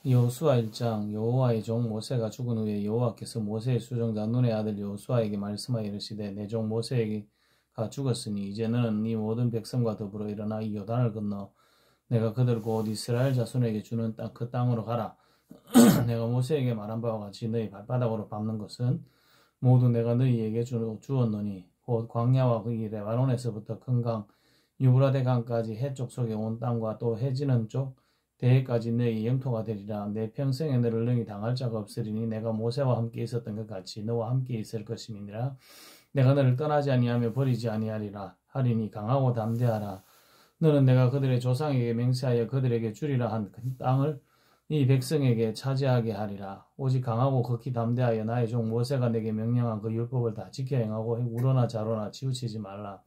여호수아 1장. 여호와의 종 모세가 죽은 후에 여호와께서 모세의 수종자 눈의 아들 여호수아에게 말씀하여 이르시되 내 종 모세가 죽었으니 이제 너는 네 모든 백성과 더불어 일어나 이 요단을 건너 내가 그들 곧 이스라엘 자손에게 주는 그 땅으로 가라. 내가 모세에게 말한 바와 같이 너희 발바닥으로 밟는 것은 모두 내가 너희에게 주었노니 곧 광야와 그 레바논에서부터 큰 강 유브라데 강까지 해쪽 속에 온 땅과 또 해지는 쪽 대해까지 너희 영토가 되리라. 내 평생에 너를 능히 당할 자가 없으리니 내가 모세와 함께 있었던 것 같이 너와 함께 있을 것임이니라. 내가 너를 떠나지 아니하며 버리지 아니하리라 하리니 강하고 담대하라. 너는 내가 그들의 조상에게 맹세하여 그들에게 주리라 한 그 땅을 이 백성에게 차지하게 하리라. 오직 강하고 극히 담대하여 나의 종 모세가 내게 명령한 그 율법을 다 지켜 행하고 우러나 좌로나 치우치지 말라.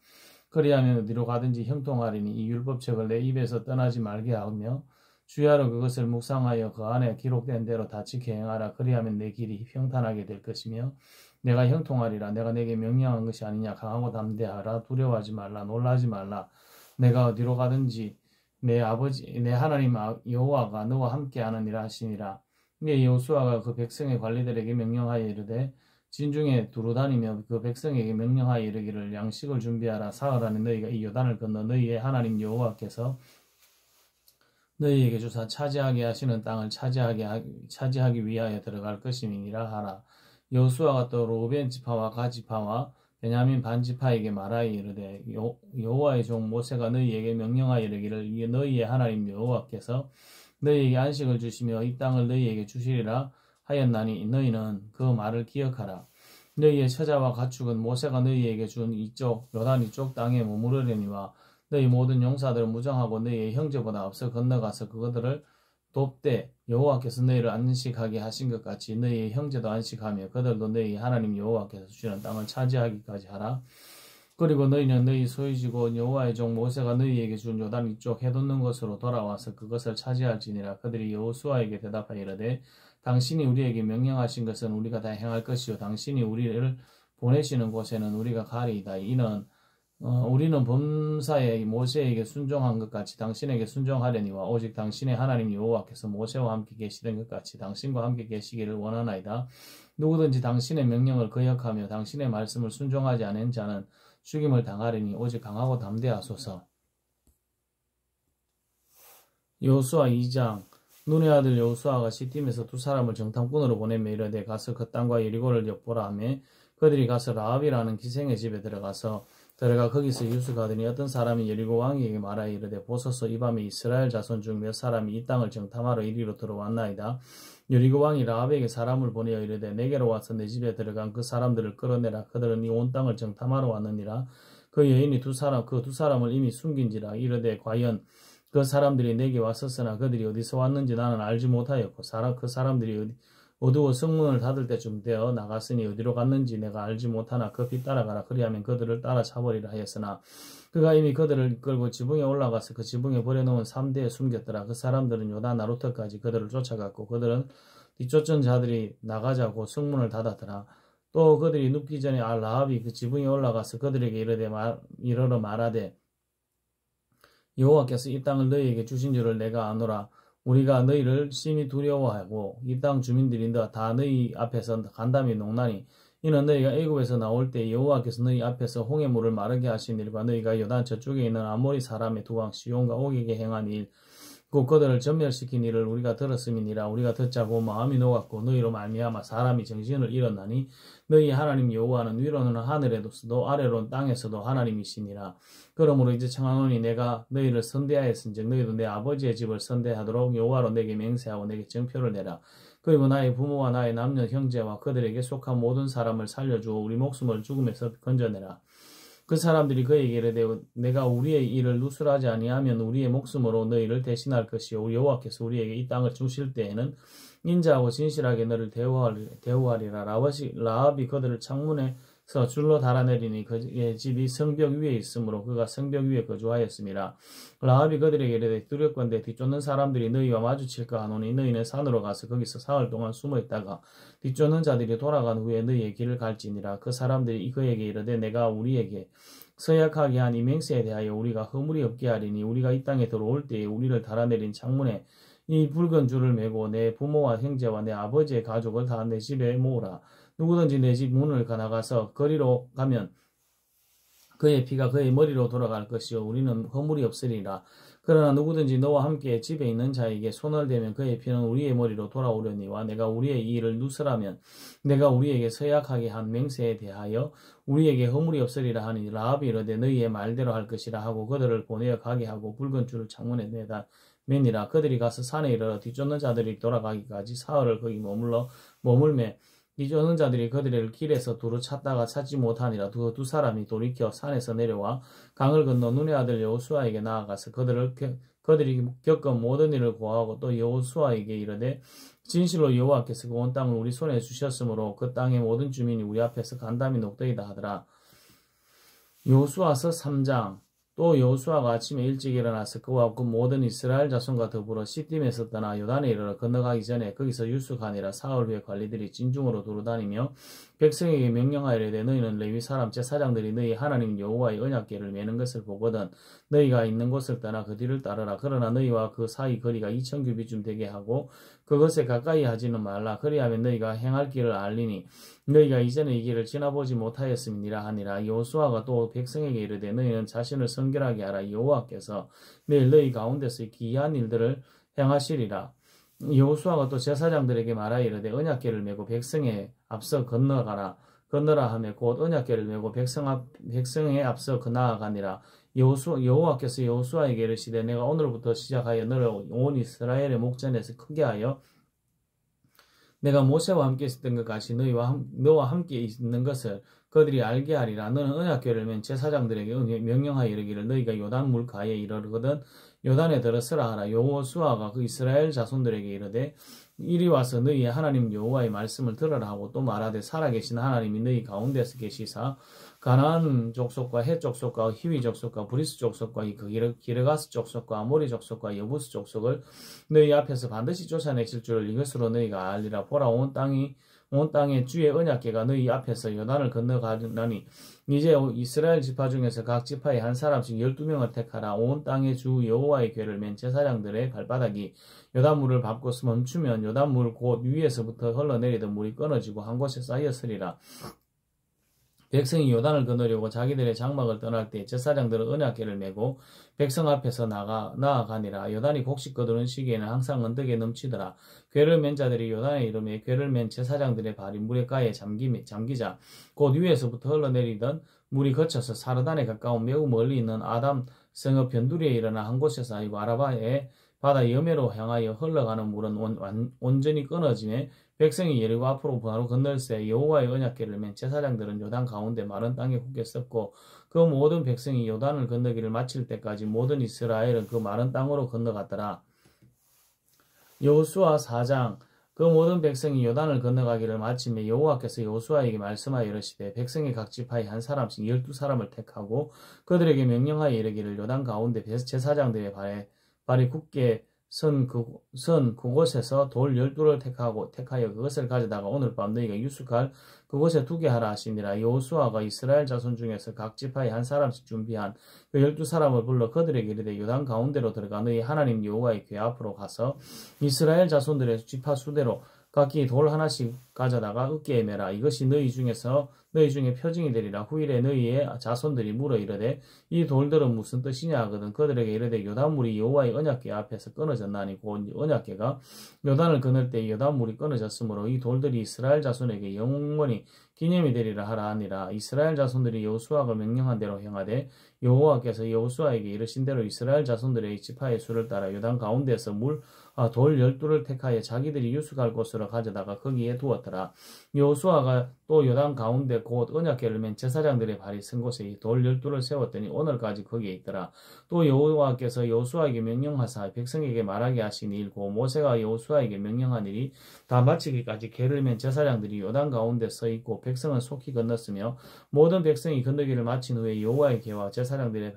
그리하면 어디로 가든지 형통하리니 이 율법책을 내 입에서 떠나지 말게 하며 주야로 그것을 묵상하여 그 안에 기록된 대로 다 지켜 행하라. 그리하면 내 길이 평탄하게 될 것이며 내가 형통하리라. 내가 내게 명령한 것이 아니냐. 강하고 담대하라. 두려워하지 말라. 놀라지 말라. 내가 어디로 가든지 내 하나님 여호와가 너와 함께하느니라 하시니라. 이에 여호수아가 그 백성의 관리들에게 명령하여 이르되 진중에 두루 다니며 그 백성에게 명령하여 이르기를 양식을 준비하라. 사흘 안에 너희가 이 요단을 건너 너희의 하나님 여호와께서 너희에게 주사 차지하게 하시는 땅을 차지하기 위하여 들어갈 것임이니라 하라. 여호수아가 또 르우벤 지파와 갓 지파와 베냐민 반 지파에게 말하여 이르되 여호와의 종 모세가 너희에게 명령하여 이르기를 너희의 하나님 여호와께서 너희에게 안식을 주시며 이 땅을 너희에게 주시리라 하였나니 너희는 그 말을 기억하라. 너희의 처자와 가축은 모세가 너희에게 준 이쪽 요단 이쪽 땅에 머무르려니와 너희 모든 용사들은 무장하고 너희의 형제보다 앞서 건너가서 그것들을 돕되 여호와께서 너희를 안식하게 하신 것 같이 너희의 형제도 안식하며 그들도 너희 하나님 여호와께서 주시는 땅을 차지하기까지 하라. 그리고 너희는 너희 소유지고 여호와의 종 모세가 너희에게 준 요단 이쪽 해돋는 곳으로 돌아와서 그것을 차지할지니라. 그들이 여호수아에게 대답하여 이르되 당신이 우리에게 명령하신 것은 우리가 다 행할 것이요 당신이 우리를 보내시는 곳에는 우리가 가리이다. 이는 우리는 범사에 모세에게 순종한 것 같이 당신에게 순종하려니와 오직 당신의 하나님 여호와께서 모세와 함께 계시던 것 같이 당신과 함께 계시기를 원하나이다. 누구든지 당신의 명령을 거역하며 당신의 말씀을 순종하지 않은 자는 죽임을 당하리니 오직 강하고 담대하소서. 여호수아 2장. 눈의 아들 여호수아가 시딤에서 두 사람을 정탐꾼으로 보내며 이르되 가서 그 땅과 여리고를 엿보라 하며 그들이 가서 라합이라는 기생의 집에 들어가 거기서 유숙하더니 어떤 사람이 여리고 왕에게 말하여 이르되 보소서 이 밤에 이스라엘 자손 중 몇 사람이 이 땅을 정탐하러 이리로 들어왔나이다. 여리고 왕이 라합에게 사람을 보내어 이르되 내게로 와서 내 집에 들어간 그 사람들을 끌어내라. 그들은 이 온 땅을 정탐하러 왔느니라. 그 여인이 그 두 사람을 이미 숨긴지라. 이르되 과연 그 사람들이 내게 왔었으나 그들이 어디서 왔는지 나는 알지 못하였고 그 사람들이 어두워 성문을 닫을 때쯤 되어 나갔으니 어디로 갔는지 내가 알지 못하나 급히 따라가라. 그리하면 그들을 따라잡으리라 하였으나 그가 이미 그들을 이끌고 지붕에 올라가서 그 지붕에 버려놓은 3대에 숨겼더라. 그 사람들은 요단 나루터까지 그들을 쫓아갔고 그들은 뒤쫓은 자들이 나가자고 성문을 닫았더라. 또 그들이 눕기 전에 라합이 그 지붕에 올라가서 그들에게 이르러 말하되 여호와께서 이 땅을 너희에게 주신 줄을 내가 아노라. 우리가 너희를 심히 두려워하고 이 땅 주민들이 다 너희 앞에서 간담이 녹나니 이는 너희가 애굽에서 나올 때 여호와께서 너희 앞에서 홍해 물을 마르게 하신 일과 너희가 요단 저쪽에 있는 아모리 사람의 두 왕 시온과 옥에게 행한 일 곧 그들을 전멸시킨 일을 우리가 들었음이니라. 우리가 듣자고 마음이 녹았고 너희로 말미암아 사람이 정신을 잃었나니 너희 하나님 여호와는 위로는 하늘에서도 아래로는 땅에서도 하나님이시니라. 그러므로 이제 청하노니 내가 너희를 선대하였은즉 너희도 내 아버지의 집을 선대하도록 여호와로 내게 맹세하고 내게 정표를 내라. 그리고 나의 부모와 나의 남녀 형제와 그들에게 속한 모든 사람을 살려주어 우리 목숨을 죽음에서 건져내라. 그 사람들이 그에게 이르되 내가 우리의 일을 누설하지 아니하면 우리의 목숨으로 너희를 대신할 것이요 여호와께서 우리에게 이 땅을 주실 때에는 인자하고 진실하게 너를 대우하리라. 라합이 그들을 창문에서 줄로 달아내리니 그의 집이 성벽 위에 있으므로 그가 성벽 위에 거주하였음이라. 라합이 그들에게 이르되 두렵건대 뒤쫓는 사람들이 너희와 마주칠까 하노니 너희는 산으로 가서 거기서 사흘 동안 숨어 있다가 뒤쫓는 자들이 돌아간 후에 너희의 길을 갈지니라. 그 사람들이 그에게 이르되 내가 우리에게 서약하게 한 이 맹세에 대하여 우리가 허물이 없게 하리니 우리가 이 땅에 들어올 때에 우리를 달아내린 창문에 이 붉은 줄을 메고 내 부모와 형제와 내 아버지의 가족을 다 내 집에 모으라. 누구든지 내 집 문을 나가서 거리로 가면 그의 피가 그의 머리로 돌아갈 것이요 우리는 허물이 없으리라. 그러나 누구든지 너와 함께 집에 있는 자에게 손을 대면 그의 피는 우리의 머리로 돌아오려니와 내가 우리의 일을 누설하면 내가 우리에게 서약하게 한 맹세에 대하여 우리에게 허물이 없으리라 하니 라합이 이르되 너희의 말대로 할 것이라 하고 그들을 보내어 가게 하고 붉은 줄을 창문에 매다 매니라. 그들이 가서 산에 이르러 뒤쫓는 자들이 돌아가기까지 사흘을 거기 머물매 뒤쫓는 자들이 그들을 길에서 두루 찾다가 찾지 못하니라. 두 사람이 돌이켜 산에서 내려와 강을 건너 눈의 아들 여호수아에게 나아가서 그들이 겪은 모든 일을 고하고 또 여호수아에게 이르되 진실로 여호와께서 그 온 땅을 우리 손에 주셨으므로 그 땅의 모든 주민이 우리 앞에서 간담이 녹되이다 하더라. 여호수아서 3장. 또 여호수아가 아침에 일찍 일어나서 그와 그 모든 이스라엘 자손과 더불어 시딤에서 떠나 요단에 이르러 건너가기 전에 거기서 유숙하니라. 사흘 후에 관리들이 진중으로 두루다니며 백성에게 명령하이르되 너희는 레위 사람 제사장들이 너희 하나님 여호와의 언약궤를 메는 것을 보거든 너희가 있는 곳을 떠나 그 뒤를 따르라. 그러나 너희와 그 사이 거리가 2000규빗쯤 되게 하고 그것에 가까이 하지는 말라. 그리하면 너희가 행할 길을 알리니 너희가 이전에 이 길을 지나보지 못하였음이니라 하니라. 여호수아가 또 백성에게 이르되 너희는 자신을 성결하게 하라. 여호와께서 내일 너희 가운데서 기이한 일들을 행하시리라. 여호수아가 또 제사장들에게 말하이르되 언약궤를 메고 백성에 앞서 건너라 하며 곧 언약궤를 메고 백성에 앞서 나아가니라. 여호와께서 여호수아에게 이르시되 내가 오늘부터 시작하여 너를 온 이스라엘의 목전에서 크게 하여 내가 모세와 함께 있었던 것 같이 너와 함께 있는 것을 그들이 알게 하리라. 너는 언약궤를 맨 제사장들에게 명령하여 이르기를 너희가 요단 물가에 이르거든 요단에 들어서라 하라. 여호수아가 그 이스라엘 자손들에게 이르되 이리 와서 너희의 하나님 여호와의 말씀을 들으라 하고 또 말하되 살아계신 하나님이 너희 가운데서 계시사 가나안 족속과 헷 족속과 히위 족속과 브리스 족속과 기르가스 족속과 아모리 족속과 여부스 족속을 너희 앞에서 반드시 쫓아내실 줄을 이것으로 너희가 알리라. 보라 온 땅에 주의 언약궤가 너희 앞에서 요단을 건너가나니 이제 이스라엘 지파 중에서 각 지파에 한 사람씩 12명을 택하라. 온 땅의 주 여호와의 궤를 맨 제사장들의 발바닥이 요단물을 밟고 멈추면 요단물 곧 위에서부터 흘러내리던 물이 끊어지고 한 곳에 쌓였으리라. 백성이 요단을 건너려고 자기들의 장막을 떠날 때 제사장들은 언약궤를 메고 백성 앞에서 나아가니라. 요단이 곡식 거두는 시기에는 항상 언덕에 넘치더라. 궤를 맨 자들이 요단에 이르매 궤를 맨 제사장들의 발이 물에 가에 잠기자 곧 위에서부터 흘러내리던 물이 거쳐서 사르단에 가까운 매우 멀리 있는 아담 성읍 변두리에 일어나 한 곳에서 아이고 아라바의 바다 여매로 향하여 흘러가는 물은 온전히 끊어지매 백성이 예리고 앞으로 바로 건널새 여호와의 언약궤를 맨 제사장들은 요단 가운데 마른 땅에 굳게 섰고 그 모든 백성이 요단을 건너기를 마칠 때까지 모든 이스라엘은 그 마른 땅으로 건너갔더라. 여호수아 4장. 그 모든 백성이 요단을 건너가기를 마치며 여호와께서 여호수아에게 말씀하여 이르시되 백성의 각 지파에 한 사람씩 12사람을 택하고 그들에게 명령하여 이르기를 요단 가운데 제사장들의 발이 굳게 선 그곳에서 돌 12를 택하여 그것을 가져다가 오늘 밤 너희가 유숙할 그곳에 두게 하라 하시니라. 여호수아가 이스라엘 자손 중에서 각 지파에 한 사람씩 준비한 그 12사람을 불러 그들에게 이르되 요단 가운데로 들어가 너희 하나님 여호와의 궤 앞으로 가서 이스라엘 자손들의 지파 수대로 각기 돌 하나씩 가져다가 어깨에 매라. 이것이 너희 중에 표징이 되리라. 후일에 너희의 자손들이 물어 이르되 이 돌들은 무슨 뜻이냐 하거든 그들에게 이르되 요단물이 여호와의 언약궤 앞에서 끊어졌나니 곧 언약궤가 요단을 건널 때 요단물이 끊어졌으므로 이 돌들이 이스라엘 자손에게 영원히 기념이 되리라 하라 하니라. 이스라엘 자손들이 여호수아가 명령한 대로 행하되 여호와께서 여호수아에게 이르신 대로 이스라엘 자손들의 지파의 수를 따라 요단 가운데서 돌 12를 택하여 자기들이 유숙할 곳으로 가져다가 거기에 두었더라. 여호수아가 또 요단 가운데 곧 언약궤를 맨 제사장들의 발이 선 곳에 돌 12를 세웠더니 오늘까지 거기에 있더라. 또 여호와께서 여호수아에게 명령하사 백성에게 말하게 하신 일 곧 모세가 여호수아에게 명령한 일이 다 마치기까지 궤를 맨 제사장들이 요단 가운데 서 있고 백성은 속히 건넜으며 모든 백성이 건너기를 마친 후에 여호와의 궤와 제사장들이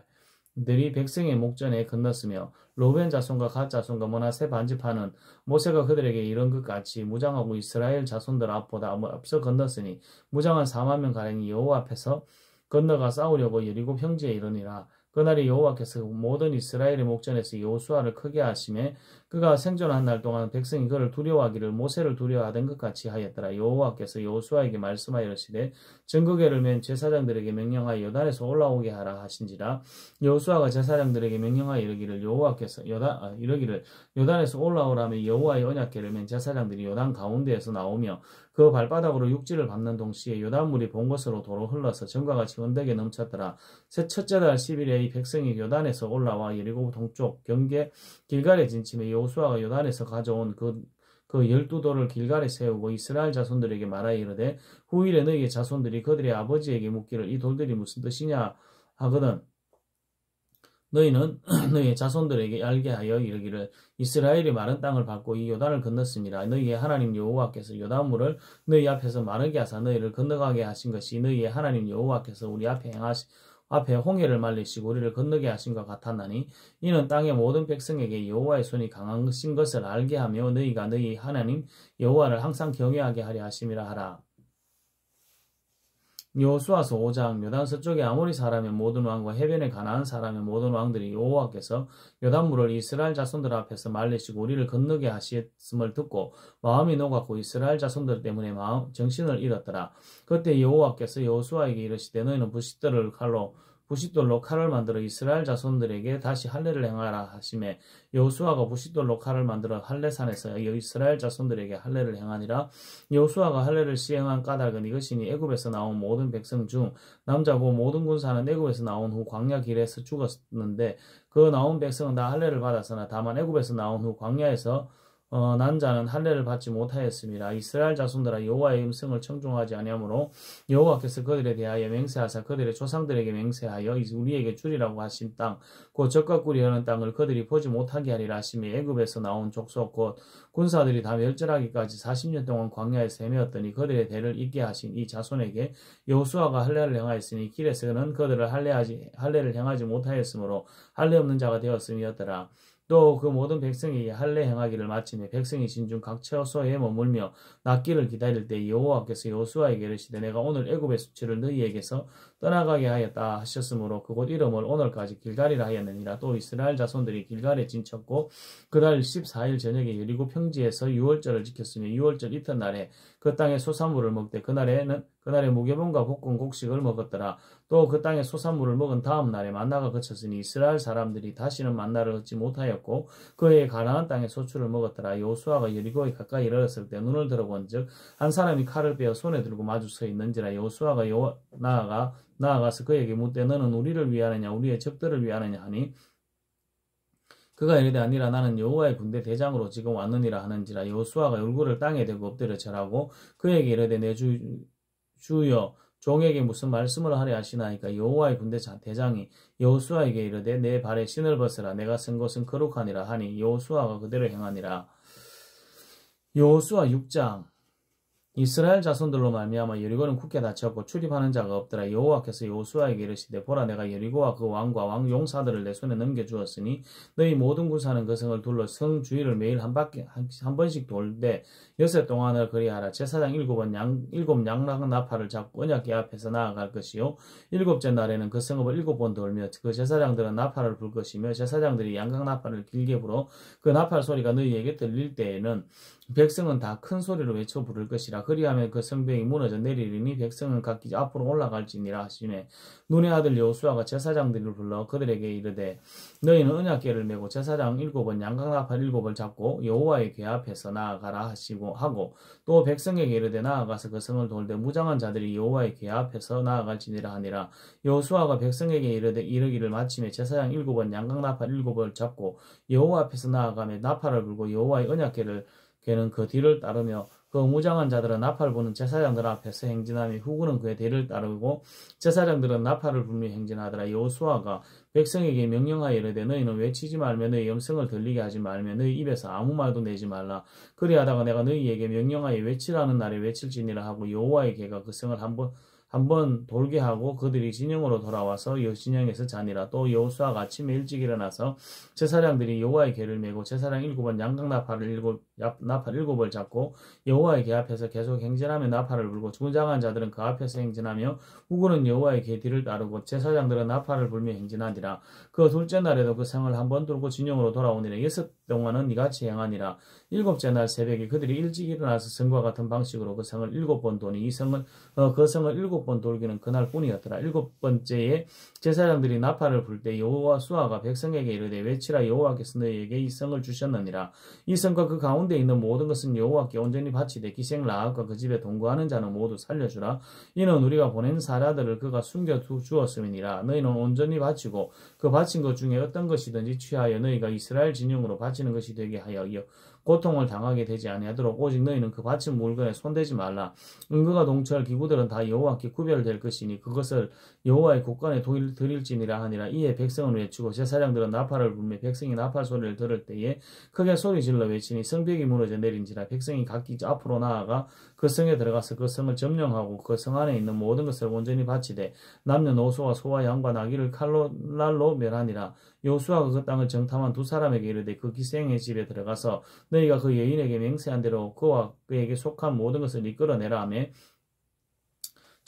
백성의 목전에 건넜으며 로벤 자손과 갓 자손과 므낫세 반지파는 모세가 그들에게 이런 것 같이 무장하고 이스라엘 자손들 앞보다 앞서 건넜으니 무장한 4만 명 가량이 여호와 앞에서 건너가 싸우려고 여리고 평지에 이르니라. 그날이 여호와께서 모든 이스라엘의 목전에서 여호수아를 크게 하심에 그가 생존한 날 동안 백성이 그를 두려워하기를 모세를 두려워하던 것 같이 하였더라. 여호와께서 여호수아에게 말씀하여 이르시되 증거궤를 맨 제사장들에게 명령하여 요단에서 올라오게 하라 하신지라. 여호수아가 제사장들에게 명령하여 이르기를 이르기를 요단에서 올라오라며 여호와의 언약궤를 맨 제사장들이 요단 가운데에서 나오며 그 발바닥으로 육지를 밟는 동시에 요단물이 본 곳으로 도로 흘러서 전과 같이 언덕에 넘쳤더라. 첫째 달 10일에 이 백성이 요단에서 올라와 여리고 동쪽 경계 길갈에 진침해 여호수아가 요단에서 가져온 그 12돌을 길갈에 세우고 이스라엘 자손들에게 말하여 이르되 후일에 너희의 자손들이 그들의 아버지에게 묻기를 이 돌들이 무슨 뜻이냐 하거든 너희는 너희의 자손들에게 알게 하여 이르기를 이스라엘이 마른 땅을 밟고 이 요단을 건넜습니다. 너희의 하나님 여호와께서 요단물을 너희 앞에서 마르게 하사 너희를 건너가게 하신 것이 너희의 하나님 여호와께서 우리 앞에 홍해를 말리시고 우리를 건너게 하신 것 같았나니 이는 땅의 모든 백성에게 여호와의 손이 강하신 것을 알게 하며 너희가 너희 하나님 여호와를 항상 경외하게 하려 하심이라 하라. 여호수아서 5장 요단 서쪽의 아모리 사람의 모든 왕과 해변의 가나안 사람의 모든 왕들이 여호와께서 요단물을 이스라엘 자손들 앞에서 말리시고 우리를 건너게 하셨음을 듣고 마음이 녹았고 이스라엘 자손들 때문에 정신을 잃었더라. 그때 여호와께서 여호수아에게 이르시되 너희는 부싯돌로 칼을 만들어 이스라엘 자손들에게 다시 할례를 행하라 하시매 여호수아가 부싯돌로 칼을 만들어 할례산에서 이스라엘 자손들에게 할례를 행하니라. 여호수아가 할례를 시행한 까닭은 이것이니 애굽에서 나온 모든 백성 중 남자고 모든 군사는 애굽에서 나온 후 광야 길에서 죽었는데 그 나온 백성은 다 할례를 받았으나 다만 애굽에서 나온 후 광야에서 난 자는 할례를 받지 못하였습니다. 이스라엘 자손들아 여호와의 음성을 청종하지 아니하므로 여호와께서 그들에 대하여 맹세하사 그들의 조상들에게 맹세하여 우리에게 주리라고 하신 땅 곧 젖과 꿀이 흐르는 땅을 그들이 보지 못하게 하리라 하시며 애굽에서 나온 족속 곧 군사들이 다 멸절하기까지 40년 동안 광야에서 헤매었더니 그들의 대를 잇게 하신 이 자손에게 여호수아가 할례를 행하였으니 길에서는 그들을 할례를 행하지 못하였으므로 할례 없는 자가 되었음이었더라. 또 그 모든 백성이 할례 행하기를 마치며 백성이 진중 각 처소에 머물며 낫기를 기다릴 때 여호와께서 여호수아에게 이르시되 내가 오늘 애굽의 수치를 너희에게서 떠나가게 하였다 하셨으므로 그곳 이름을 오늘까지 길갈이라 하였느니라. 또 이스라엘 자손들이 길갈에 진쳤고 그달 14일 저녁에 여리고 평지에서 유월절을 지켰으며 유월절 이튿날에 그 땅의 소산물을 먹되 그날에 무교병과 볶은 곡식을 먹었더라. 또 그 땅의 소산물을 먹은 다음 날에 만나가 그쳤으니 이스라엘 사람들이 다시는 만나를 얻지 못하였고 그의 가나안 땅의 소출을 먹었더라. 여호수아가 여리고에 가까이 이르렀을 때 눈을 들어본즉 한 사람이 칼을 빼어 손에 들고 마주 서 있는지라. 여호수아가 나아가서 그에게 묻되 너는 우리를 위하느냐 우리의 적들을 위하느냐 하니 그가 이르되 아니라 나는 여호와의 군대 대장으로 지금 왔느니라 하는지라. 여호수아가 얼굴을 땅에 대고 엎드려 절하고 그에게 이르되 내 주여 종에게 무슨 말씀을 하려 하시나이까. 여호와의 군대 대장이 여호수아에게 이르되 내 발에 신을 벗으라 내가 쓴 것은 거룩하니라 하니 여호수아가 그대로 행하니라. 여호수아 6장 이스라엘 자손들로 말미암아 여리고는 굳게 닫혔고 출입하는 자가 없더라. 여호와께서 여호수아에게 이르시되 보라 내가 여리고와 그 왕과 왕 용사들을 내 손에 넘겨주었으니 너희 모든 군사는 그 성을 둘러 성 주위를 매일 한 번씩 돌되 6해 동안을 그리하라. 제사장 7 양락 나팔을 잡고 언약궤 앞에서 나아갈 것이요 7째 날에는 그 성읍을 7번 돌며 그 제사장들은 나팔을 불 것이며 제사장들이 양각 나팔을 길게 불어 그 나팔 소리가 너희에게 들릴 때에는 백성은 다 큰 소리로 외쳐 부를 것이라. 그리하면 그 성벽이 무너져 내리리니 백성은 각기 앞으로 올라갈지니라 하시매 눈의 아들 여호수아가 제사장들을 불러 그들에게 이르되 너희는 언약궤를 메고 제사장 7번 양각나팔 7을 잡고 여호와의 궤 앞에서 나아가라 하고 또 백성에게 이르되 나아가서 그 성을 돌되 무장한 자들이 여호와의 궤 앞에서 나아갈지니라 하니라. 여호수아가 백성에게 이르기를 마침에 제사장 7번 양각나팔 7을 잡고 여호와 앞에서 나아가며 나팔을 불고 여호와의 언약궤는 그 뒤를 따르며 그 무장한 자들은 나팔 부는 제사장들 앞에서 행진하며 후군은 그의 뒤를 따르고 제사장들은 나팔을 불며 행진하더라. 여호수아가 백성에게 명령하여 이르되 너희는 외치지 말며 너희 음성을 들리게 하지 말며 너희 입에서 아무 말도 내지 말라. 그리하다가 내가 너희에게 명령하여 외치라는 날에 외칠지니라 하고 여호와의 궤가 그 성을 한번 돌게 하고 그들이 진영으로 돌아와서 진영에서 자니라. 또 여호수아가 아침에 일찍 일어나서 제사장들이 여호와의 궤를 메고 제사장 7은 양각 나팔 7을 잡고 여호와의 궤 앞에서 계속 행진하며 나팔을 불고 중장한 자들은 그 앞에서 행진하며 후군은 여호와의 궤 뒤를 따르고 제사장들은 나팔을 불며 행진하니라. 그 둘째 날에도 그 성을 한번 돌고 진영으로 돌아오니라. 6 동안은 이같이 행하니라. 7째 날 새벽에 그들이 일찍 일어나서 성과 같은 방식으로 그 성을 7번 도니 그 성을 7번 돌기는 그날 뿐이었더라. 7번째에 제사장들이 나팔을 불 때 여호수아가 백성에게 이르되 외치라. 여호와께서 너희에게 이 성을 주셨느니라. 이 성과 그 가운데 있는 모든 것은 여호와께 온전히 바치되 기생 라합과 그 집에 동거하는 자는 모두 살려주라. 이는 우리가 보낸 사자들을 그가 숨겨 주었음이니라. 너희는 온전히 바치고 그 바친 것 중에 어떤 것이든지 취하여 너희가 이스라엘 진영으로 바치는 것이 되게 하여 고통을 당하게 되지 아니하도록 오직 너희는 그 바친 물건에 손대지 말라. 은거가 동철 기구들은 다 여호와께 구별될 것이니 그것을 여호와의 곳간에 드릴지니라 하니라. 이에 백성은 외치고 제사장들은 나팔을 불며 백성이 나팔 소리를 들을 때에 크게 소리질러 외치니 성벽이 무너져 내린지라. 백성이 각기 앞으로 나아가 그 성에 들어가서 그 성을 점령하고 그 성 안에 있는 모든 것을 온전히 바치되 남녀노소와 소와 양과 나귀를 칼날로 멸하니라. 여호수아가 그 땅을 정탐한 두 사람에게 이르되 그 기생의 집에 들어가서 너희가 그 여인에게 맹세한 대로 그와 그에게 속한 모든 것을 이끌어내라 하며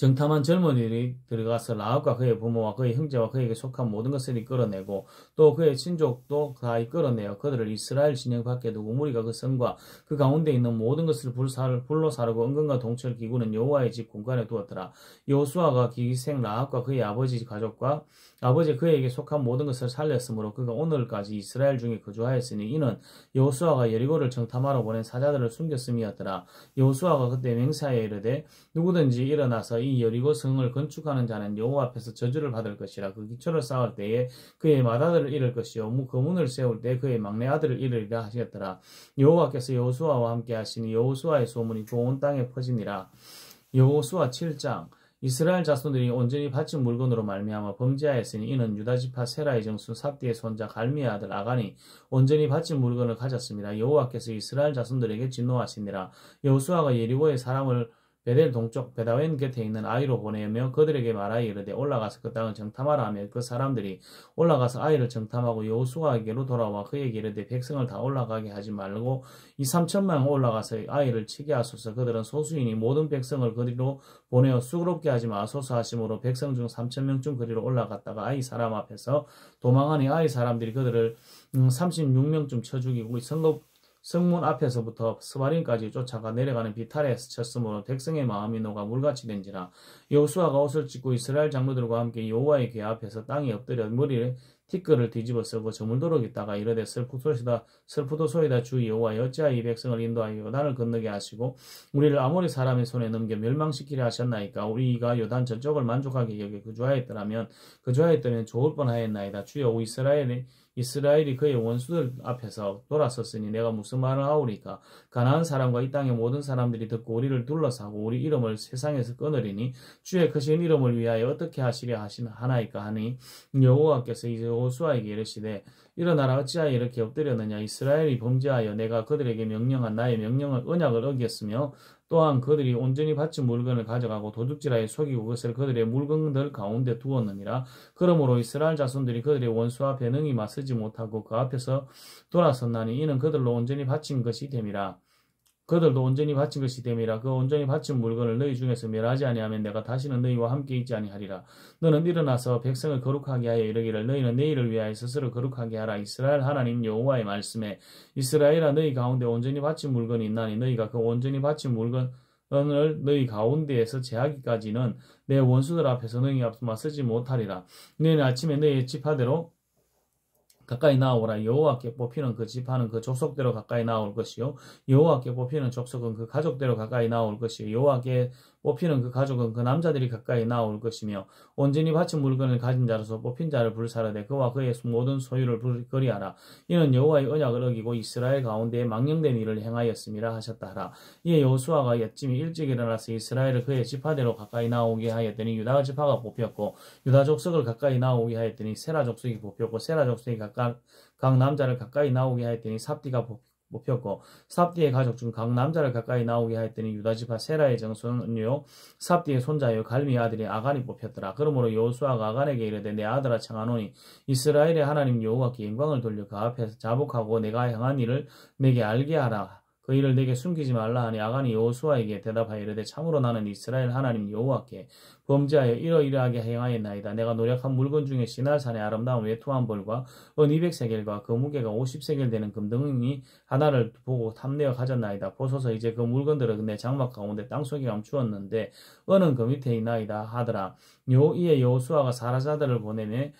정탐한 젊은이들이 들어가서 라합과 그의 부모와 그의 형제와 그에게 속한 모든 것을 이끌어내고 또 그의 친족도 다 이끌어내어 그들을 이스라엘 진영 밖에 두고 무리가 그 성과 그 가운데 있는 모든 것을 불로 사르고 은근과 동철 기구는 여호와의 집 공간에 두었더라. 여호수아가 기생 라합과 그의 아버지 가족과 아버지 그에게 속한 모든 것을 살렸으므로 그가 오늘까지 이스라엘 중에 거주하였으니 이는 여호수아가 여리고를 정탐하러 보낸 사자들을 숨겼음이었더라. 여호수아가 그때 맹세하여 이르되 누구든지 일어나서 이 여리고 성을 건축하는 자는 여호와 앞에서 저주를 받을 것이라. 그 기초를 쌓을 때에 그의 맏아들을 잃을 것이요 그 문을 세울 때 그의 막내 아들을 잃으리라 하셨더라. 여호와께서 여호수아와 함께 하시니 여호수아의 소문이 온 땅에 퍼지니라. 여호수아 7장. 이스라엘 자손들이 온전히 바친 물건으로 말미암아 범죄하였으니 이는 유다 지파 세라의 정수 삽디의 손자 갈미의 아들 아간이 온전히 바친 물건을 가졌습니다. 여호와께서 이스라엘 자손들에게 진노하시니라. 여호수아가 예리고의 사람을 베델 동쪽 베다웬 곁에 있는 아이로 보내며 그들에게 말하여 이르되 올라가서 그 땅을 정탐하라 하며 그 사람들이 올라가서 아이를 정탐하고 여호수아에게로 돌아와 그에게 이르되 백성을 다 올라가게 하지 말고 이 3천만 올라가서 아이를 치게 하소서. 그들은 소수이니 모든 백성을 그리로 보내어 수고롭게 하지 마소서 하심으로 백성 중 3,000명쯤 그리로 올라갔다가 아이 사람 앞에서 도망하니 아이 사람들이 그들을 36명쯤 쳐 죽이고 성문 앞에서부터 스바림까지 쫓아가 내려가는 비탈에서 쳤으므로 백성의 마음이 녹아 물같이 된지라. 여호수아가 옷을 찢고 이스라엘 장로들과 함께 여호와의 궤 앞에서 땅에 엎드려 머리에 티끌을 뒤집어 쓰고 저물도록 있다가 이르되 슬프도소이다 주 여호와여 어찌하여 이 백성을 인도하여 요단을 건너게 하시고 우리를 아모리 사람의 손에 넘겨 멸망시키려 하셨나이까. 우리가 요단 저쪽을 만족하게 여겨 거주하였더라면 좋을 뻔하였나이다. 주여 이스라엘이 그의 원수들 앞에서 돌아섰으니 내가 무슨 말을 하오리까. 가나안 사람과 이 땅의 모든 사람들이 듣고 우리를 둘러싸고 우리 이름을 세상에서 끊으리니 주의 크신 이름을 위하여 어떻게 하시려 하나이까 하니 여호와께서 이제 여호수아에게 이르시되 일어나라. 어찌하여 이렇게 엎드렸느냐. 이스라엘이 범죄하여 내가 그들에게 명령한 나의 명령을 언약을 어겼으며 또한 그들이 온전히 바친 물건을 가져가고 도둑질하여 속이고 그것을 그들의 물건들 가운데 두었느니라. 그러므로 이스라엘 자손들이 그들의 원수 앞에 능히 맞서지 못하고 그 앞에서 돌아섰나니 이는 그들로 온전히 바친 것이 됨이라. 그들도 온전히 바친 것이 됨이라. 그 온전히 바친 물건을 너희 중에서 멸하지 아니하면 내가 다시는 너희와 함께 있지 아니하리라. 너는 일어나서 백성을 거룩하게 하여 이르기를 너희는 내일을 위하여 스스로 거룩하게 하라. 이스라엘 하나님 여호와의 말씀에 이스라엘아 너희 가운데 온전히 바친 물건이 있나니 너희가 그 온전히 바친 물건을 너희 가운데에서 제하기까지는 내 원수들 앞에서 너희 앞서 맞서지 못하리라. 너희는 아침에 너희의 지파대로 가까이 나오라. 여호와께 뽑히는 그 지파는 그 족속대로 가까이 나올 것이요 여호와께 뽑히는 족속은 그 가족대로 가까이 나올 것이요 여호와께 뽑히는 그 가족은 그 남자들이 가까이 나올 것이며 온전히 바친 물건을 가진 자로서 뽑힌 자를 불사르되 그와 그의 모든 소유를 거리하라. 이는 여호와의 언약을 어기고 이스라엘 가운데에 망령된 일을 행하였음이라 하셨다 하라. 이에 여호수아가 아침에 일찍 일어나서 이스라엘을 그의 지파대로 가까이 나오게 하였더니 유다 지파가 뽑혔고 유다 족속을 가까이 나오게 하였더니 세라 족속이 뽑혔고 세라 족속이 각 남자를 가까이 나오게 하였더니 삽디가 뽑혔고 삽디의 가족 중 각 남자를 가까이 나오게 하였더니 유다지파 세라의 정손요 삽디의 손자요 갈미의 아들이 아간이 뽑혔더라. 그러므로 여호수아가 아간에게 이르되 내 아들아 청하노니 이스라엘의 하나님 여호와께 영광을 돌려 그 앞에서 자복하고 내가 행한 일을 내게 알게 하라. 그 일을 내게 숨기지 말라 하니 아간이 여호수아에게 대답하여 이르되 참으로 나는 이스라엘 하나님 여호와께 범죄하여 이러이러하게 행하였나이다. 내가 노력한 물건 중에 시날산의 아름다운 외투한 벌과 은 200세겔과 그 무게가 50세겔 되는 금덩이 하나를 보고 탐내어 가졌나이다. 보소서 이제 그 물건들을 내 장막 가운데 땅속에 감추었는데 은은 그 밑에 있나이다 하더라. 이에 여호수아가 사라자들을 보내매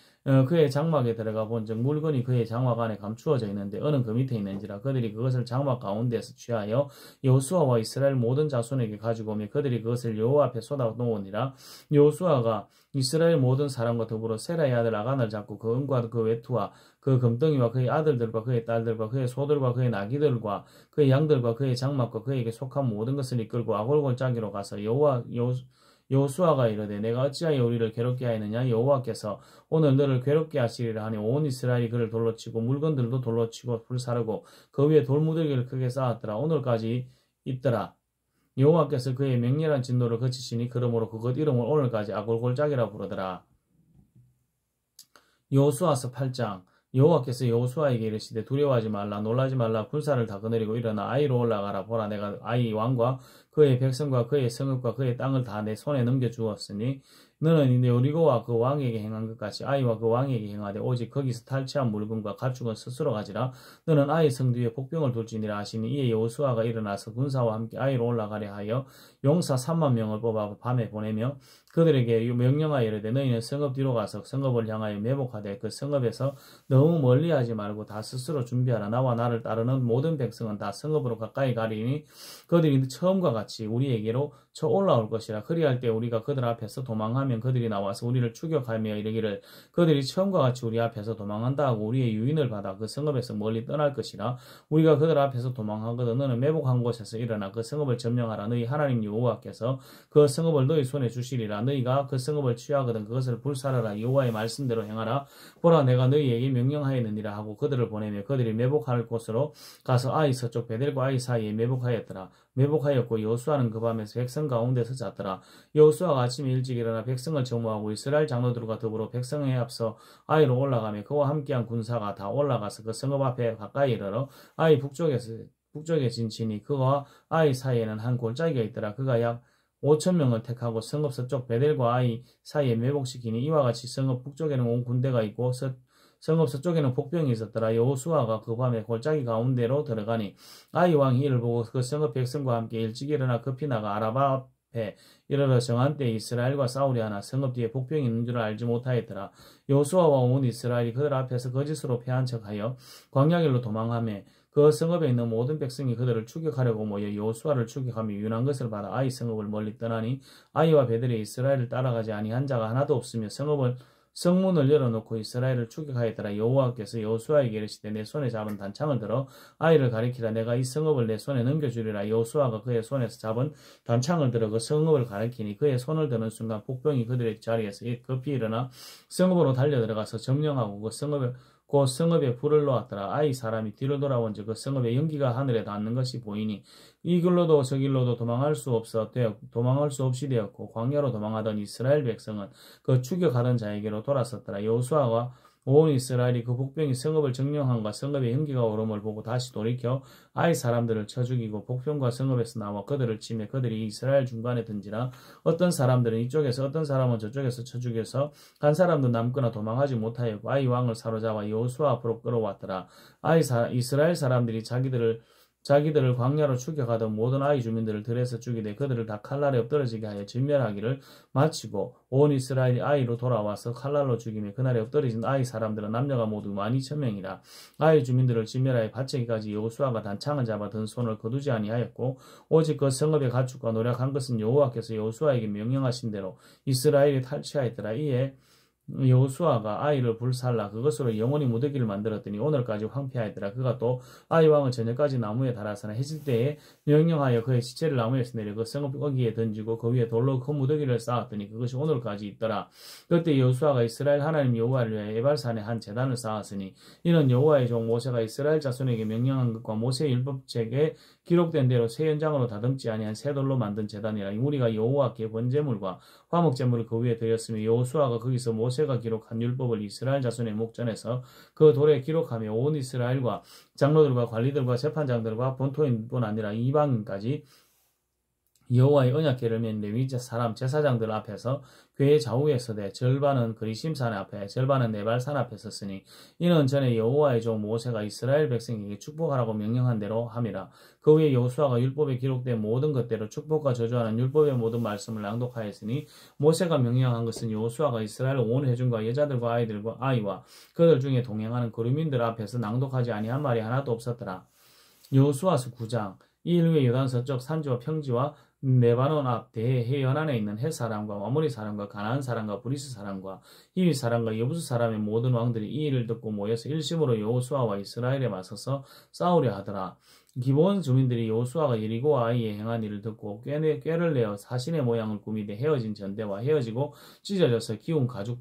그의 장막에 들어가 본즉 물건이 그의 장막 안에 감추어져 있는데 은은 그 밑에 있는지라. 그들이 그것을 장막 가운데서 취하여 여호수아와 이스라엘 모든 자손에게 가지고 오며 그들이 그것을 여호와 앞에 쏟아 놓으니라. 여호수아가 이스라엘 모든 사람과 더불어 세라의 아들 아간을 잡고 그 은과 그 외투와 그 금덩이와 그의 아들들과 그의 딸들과 그의 소들과 그의 나귀들과 그의 양들과 그의 장막과 그에게 속한 모든 것을 이끌고 아골골짜기로 가서 여호수아가 이르되 내가 어찌하여 우리를 괴롭게 하였느냐. 여호와께서 오늘 너를 괴롭게 하시리라 하니 온 이스라엘이 그를 돌로 치고 물건들도 돌로 치고 불사르고 그 위에 돌무더기를 크게 쌓았더라. 오늘까지 있더라. 여호와께서 그의 맹렬한 진노를 그치시니 그러므로 그것 이름을 오늘까지 아골골짜기라 부르더라. 여호수아서 8장. 여호와께서 여호수아에게 이르시되 두려워하지 말라 놀라지 말라 군사를 다 거느리고 일어나 아이로 올라가라. 보라 내가 아이 왕과 그의 백성과 그의 성읍과 그의 땅을 다 내 손에 넘겨주었으니 너는 여리고와 그 왕에게 행한 것 같이 아이와 그 왕에게 행하되 오직 거기서 탈취한 물건과 가축은 스스로 가지라. 너는 아이 성 뒤에 복병을 둘지니라 하시니 이에 여호수아가 일어나서 군사와 함께 아이로 올라가려 하여 용사 3만 명을 뽑아 밤에 보내며 그들에게 명령하여 이르되 너희는 성읍 뒤로 가서 성읍을 향하여 매복하되 그 성읍에서 너무 멀리하지 말고 다 스스로 준비하라. 나와 나를 따르는 모든 백성은 다 성읍으로 가까이 가리니 그들이 처음과 같이 우리에게로 쳐 올라올 것이라. 그리할 때 우리가 그들 앞에서 도망하면 그들이 나와서 우리를 추격하며 이르기를 그들이 처음과 같이 우리 앞에서 도망한다 하고 우리의 유인을 받아 그 성읍에서 멀리 떠날 것이라. 우리가 그들 앞에서 도망하거든 너는 매복한 곳에서 일어나 그 성읍을 점령하라. 너희 하나님 여호와께서 그 성읍을 너희 손에 주시리라. 너희가 그 성읍을 취하거든 그것을 불사르라. 여호와의 말씀대로 행하라. 보라 내가 너희에게 명령하였느니라 하고 그들을 보내며 그들이 매복할 곳으로 가서 아이 서쪽 베델과 아이 사이에 매복하였더라. 매복하였고 여호수아는 그 밤에 백성 가운데서 잤더라. 여호수아가 아침에 일찍 일어나 백성을 정오하고 이스라엘 장로들과 더불어 백성에 앞서 아이로 올라가며 그와 함께한 군사가 다 올라가서 그 성읍 앞에 가까이 이르러 아이 북쪽에 진치니 그와 아이 사이에는 한 골짜기가 있더라. 그가 약 5천 명을 택하고 성읍 서쪽 베델과 아이 사이에 매복시키니 이와 같이 성읍 북쪽에는 온 군대가 있고 성읍 서쪽에는 복병이 있었더라. 여호수아가 그 밤에 골짜기 가운데로 들어가니 아이 왕이 이를 보고 그 성읍 백성과 함께 일찍 일어나 급히 나가 아라바 앞에 이르러 정한 때 이스라엘과 싸우려 하나 성읍 뒤에 복병이 있는 줄 알지 못하였더라. 여호수아와 온 이스라엘이 그들 앞에서 거짓으로 패한 척하여 광야길로 도망하며 그 성읍에 있는 모든 백성이 그들을 추격하려고 모여 여호수아를 추격하며 유난한 것을 받아 아이 성읍을 멀리 떠나니 아이와 베델에 이스라엘을 따라가지 아니한 자가 하나도 없으며 성문을 열어놓고 이스라엘을 추격하였더라. 여호와께서 여호수아에게 이르시되 내 손에 잡은 단창을 들어 아이를 가리키라. 내가 이 성읍을 내 손에 넘겨주리라. 여호수아가 그의 손에서 잡은 단창을 들어 그 성읍을 가리키니 그의 손을 드는 순간 복병이 그들의 자리에서 급히 일어나 성읍으로 달려들어가서 점령하고 그 성읍에 불을 놓았더라. 아이 사람이 뒤로 돌아온즉 그 성읍의 연기가 하늘에 닿는 것이 보이니 이 길로도 저 길로도 도망할 수 없이 되었고 광야로 도망하던 이스라엘 백성은 그 추격하던 자에게로 돌아섰더라. 여호수아가 온 이스라엘이 그 복병이 성읍을 점령함과 성읍의 연기가 오름을 보고 다시 돌이켜 아이 사람들을 쳐 죽이고 복병과 성읍에서 나와 그들을 치매 그들이 이스라엘 중간에 든지라. 어떤 사람들은 이쪽에서 어떤 사람은 저쪽에서 쳐 죽여서 한 사람도 남거나 도망하지 못하였고 아이 왕을 사로잡아 여호수아 앞으로 끌어왔더라. 이스라엘 사람들이 자기들을 광야로 추격하던 모든 아이 주민들을 들에서 죽이되 그들을 다 칼날에 엎드러지게 하여 진멸하기를 마치고 온 이스라엘이 아이로 돌아와서 칼날로 죽이며 그날에 엎드러진 아이 사람들은 남녀가 모두 12,000명이라. 아이 주민들을 진멸하여 바치기까지 여호수아가 단창을 잡아 든 손을 거두지 아니하였고 오직 그 성읍의 가축과 노력한 것은 여호와께서 여호수아에게 명령하신 대로 이스라엘이 탈취하였더라. 이에 여호수아가 아이를 불살라 그것으로 영원히 무더기를 만들었더니 오늘까지 황폐하였더라. 그가 또 아이 왕은 저녁까지 나무에 달아서나 해질 때에 명령하여 그의 시체를 나무에서 내려 그 성읍 어기에 던지고 그 위에 돌로 큰 무더기를 쌓았더니 그것이 오늘까지 있더라. 그때 여호수아가 이스라엘 하나님 여호와를 위하여 에발산에 한 제단을 쌓았으니 이는 여호와의 종 모세가 이스라엘 자손에게 명령한 것과 모세의 율법책에 기록된 대로 새 연장으로 다듬지 아니한 새 돌로 만든 제단이라. 우리가 여호와께 번제물과 화목제물을 그 위에 드렸으며 여호수아가 거기서 모세가 기록한 율법을 이스라엘 자손의 목전에서 그 돌에 기록하며 온 이스라엘과 장로들과 관리들과 재판장들과 본토인뿐 아니라 이방인까지 여호와의 언약궤를 맨 레위 사람 제사장들 앞에서 궤의 좌우에 서되 절반은 그리심산 앞에 절반은 네발산 앞에 섰으니 이는 전에 여호와의 종 모세가 이스라엘 백성에게 축복하라고 명령한 대로 함이라. 그 후에 여호수아가 율법에 기록된 모든 것대로 축복과 저주하는 율법의 모든 말씀을 낭독하였으니 모세가 명령한 것은 여호수아가 이스라엘 온 회중과 여자들과 아이들과 아이와 그들 중에 동행하는 거류민들 앞에서 낭독하지 아니한 말이 하나도 없었더라. 여호수아서 9장. 이 일 후에 요단 서쪽 산지와 평지와 레바논 앞 대해 연안에 있는 헷 사람과 아모리 사람과 가나안 사람과 브리스 사람과 히위 사람과 여부스 사람의 모든 왕들이 이 일을 듣고 모여서 일심으로 여호수아와 이스라엘에 맞서서 싸우려 하더라. 기본 주민들이 여호수아가 여리고와 아이에 행한 일을 듣고 꾀를 내어 사신의 모양을 꾸미되 헤어진 전대와 헤어지고 찢어져서 기운 가죽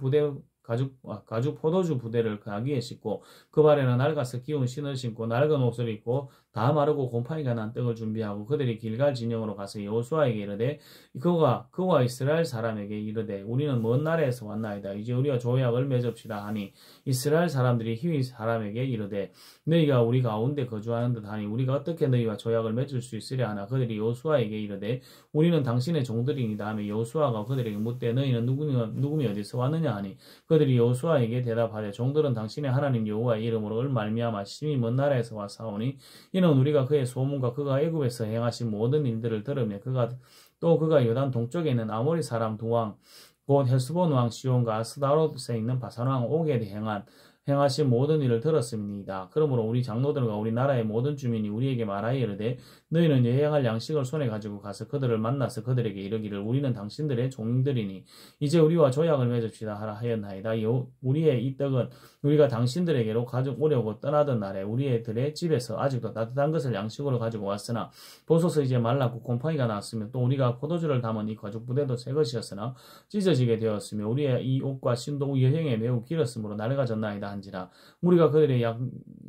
포도주 부대를 그 아기에 싣고 그 발에는 낡아서 기운 신을 신고 낡은 옷을 입고 다 마르고 곰팡이가 난 떡을 준비하고 그들이 길갈 진영으로 가서 여호수아에게 이르되 그와 이스라엘 사람에게 이르되 우리는 먼 나라에서 왔나이다. 이제 우리가 조약을 맺읍시다 하니 이스라엘 사람들이 히위 사람에게 이르되 너희가 우리 가운데 거주하는 듯하니 우리가 어떻게 너희와 조약을 맺을 수 있으랴 하나 그들이 여호수아에게 이르되 우리는 당신의 종들이니이다 하며 여호수아가 그들에게 묻되 너희는 누구미 어디서 왔느냐 하니 그들이 여호수아에게 대답하되 종들은 당신의 하나님 여호와의 이름으로 말미암아 심히 먼 나라에서 왔사오니 이는 우리가 그의 소문과 그가 애굽에서 행하신 모든 일들을 들으며 그가 요단 동쪽에 있는 아모리 사람 두 왕 곧 헤스본 왕 시온과 아스다롯에 있는 바산 왕 옥에 행하신 모든 일을 들었습니다. 그러므로 우리 장로들과 우리 나라의 모든 주민이 우리에게 말하여 이르되 너희는 여행할 양식을 손에 가지고 가서 그들을 만나서 그들에게 이르기를 우리는 당신들의 종들이니 이제 우리와 조약을 맺읍시다 하라 하였나이다. 우리의 이 떡은 우리가 당신들에게로 가져오려고 떠나던 날에 우리들의 집에서 아직도 따뜻한 것을 양식으로 가지고 왔으나 보소서 이제 말랐고 곰팡이가 났으며 또 우리가 포도주를 담은 이 가죽 부대도 새 것이었으나 찢어지게 되었으며 우리의 이 옷과 신도 여행에 매우 길었으므로 낡아졌나이다 한지라. 우리가 그들의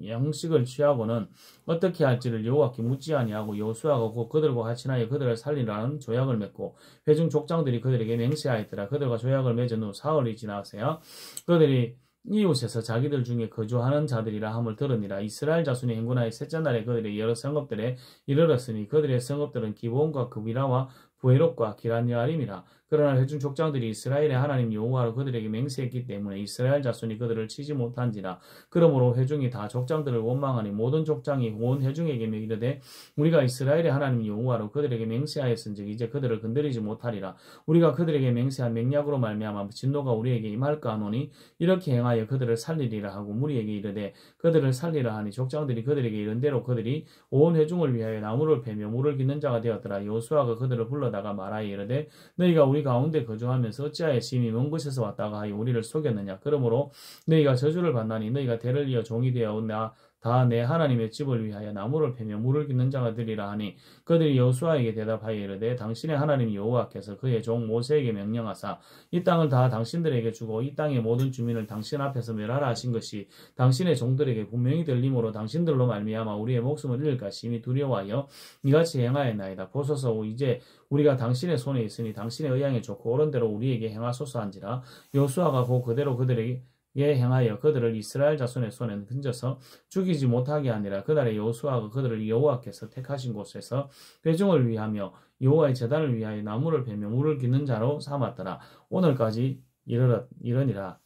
양식을 취하고는 어떻게 할지를 여호와께 묻지 아니하고 여호수아가 곧 그들과 같이 하여 그들을 살리라는 조약을 맺고 회중 족장들이 그들에게 맹세하였더라. 그들과 조약을 맺은 후 사흘이 지나서야 그들이 이웃에서 자기들 중에 거주하는 자들이라 함을 들으니라. 이스라엘 자손이 행군하여 셋째 날에 그들의 여러 성읍들에 이르렀으니 그들의 성읍들은 기브온과 그비라와 부에롯과 기란여아림이라. 그러나 회중 족장들이 이스라엘의 하나님 여호와로 그들에게 맹세했기 때문에 이스라엘 자손이 그들을 치지 못한지라. 그러므로 회중이 다 족장들을 원망하니 모든 족장이 온 회중에게 이르되 우리가 이스라엘의 하나님 여호와로 그들에게 맹세하였은즉 이제 그들을 건드리지 못하리라. 우리가 그들에게 맹세한 맹약으로 말미암아 진노가 우리에게 임할까 하노니 이렇게 행하여 그들을 살리리라 하고 무리에게 이르되 그들을 살리라 하니 족장들이 그들에게 이른 대로 그들이 온 회중을 위하여 나무를 패며 물을 깃는 자가 되었더라. 여호수아가 그들을 불러다가 말하여 이르되 너희가 우리 가운데 거주하면서 어찌하여 심히 먼 곳에서 왔다가 하여 우리를 속였느냐. 그러므로 너희가 저주를 받나니 너희가 대를 이어 종이 되어 다 내 하나님의 집을 위하여 나무를 패며 물을 깃는 자가 되리라 하니 그들이 여호수아에게 대답하여 이르되 당신의 하나님 여호와께서 그의 종 모세에게 명령하사 이 땅을 다 당신들에게 주고 이 땅의 모든 주민을 당신 앞에서 멸하라 하신 것이 당신의 종들에게 분명히 들림으로 당신들로 말미암아 우리의 목숨을 잃을까 심히 두려워하여 이같이 행하였나이다. 보소서 이제 우리가 당신의 손에 있으니 당신의 의향에 좋고 옳은 대로 우리에게 행하소서 한지라. 여호수아가 곧 그대로 그들에게 행하여 그들을 이스라엘 자손의 손에 던져서 죽이지 못하게 하니라. 그날에 여호수아가 그들을 여호와께서 택하신 곳에서 회중을 위하며 여호와의 제단을 위하여 나무를 베며 물을 깃는 자로 삼았더라. 오늘까지 이러니라.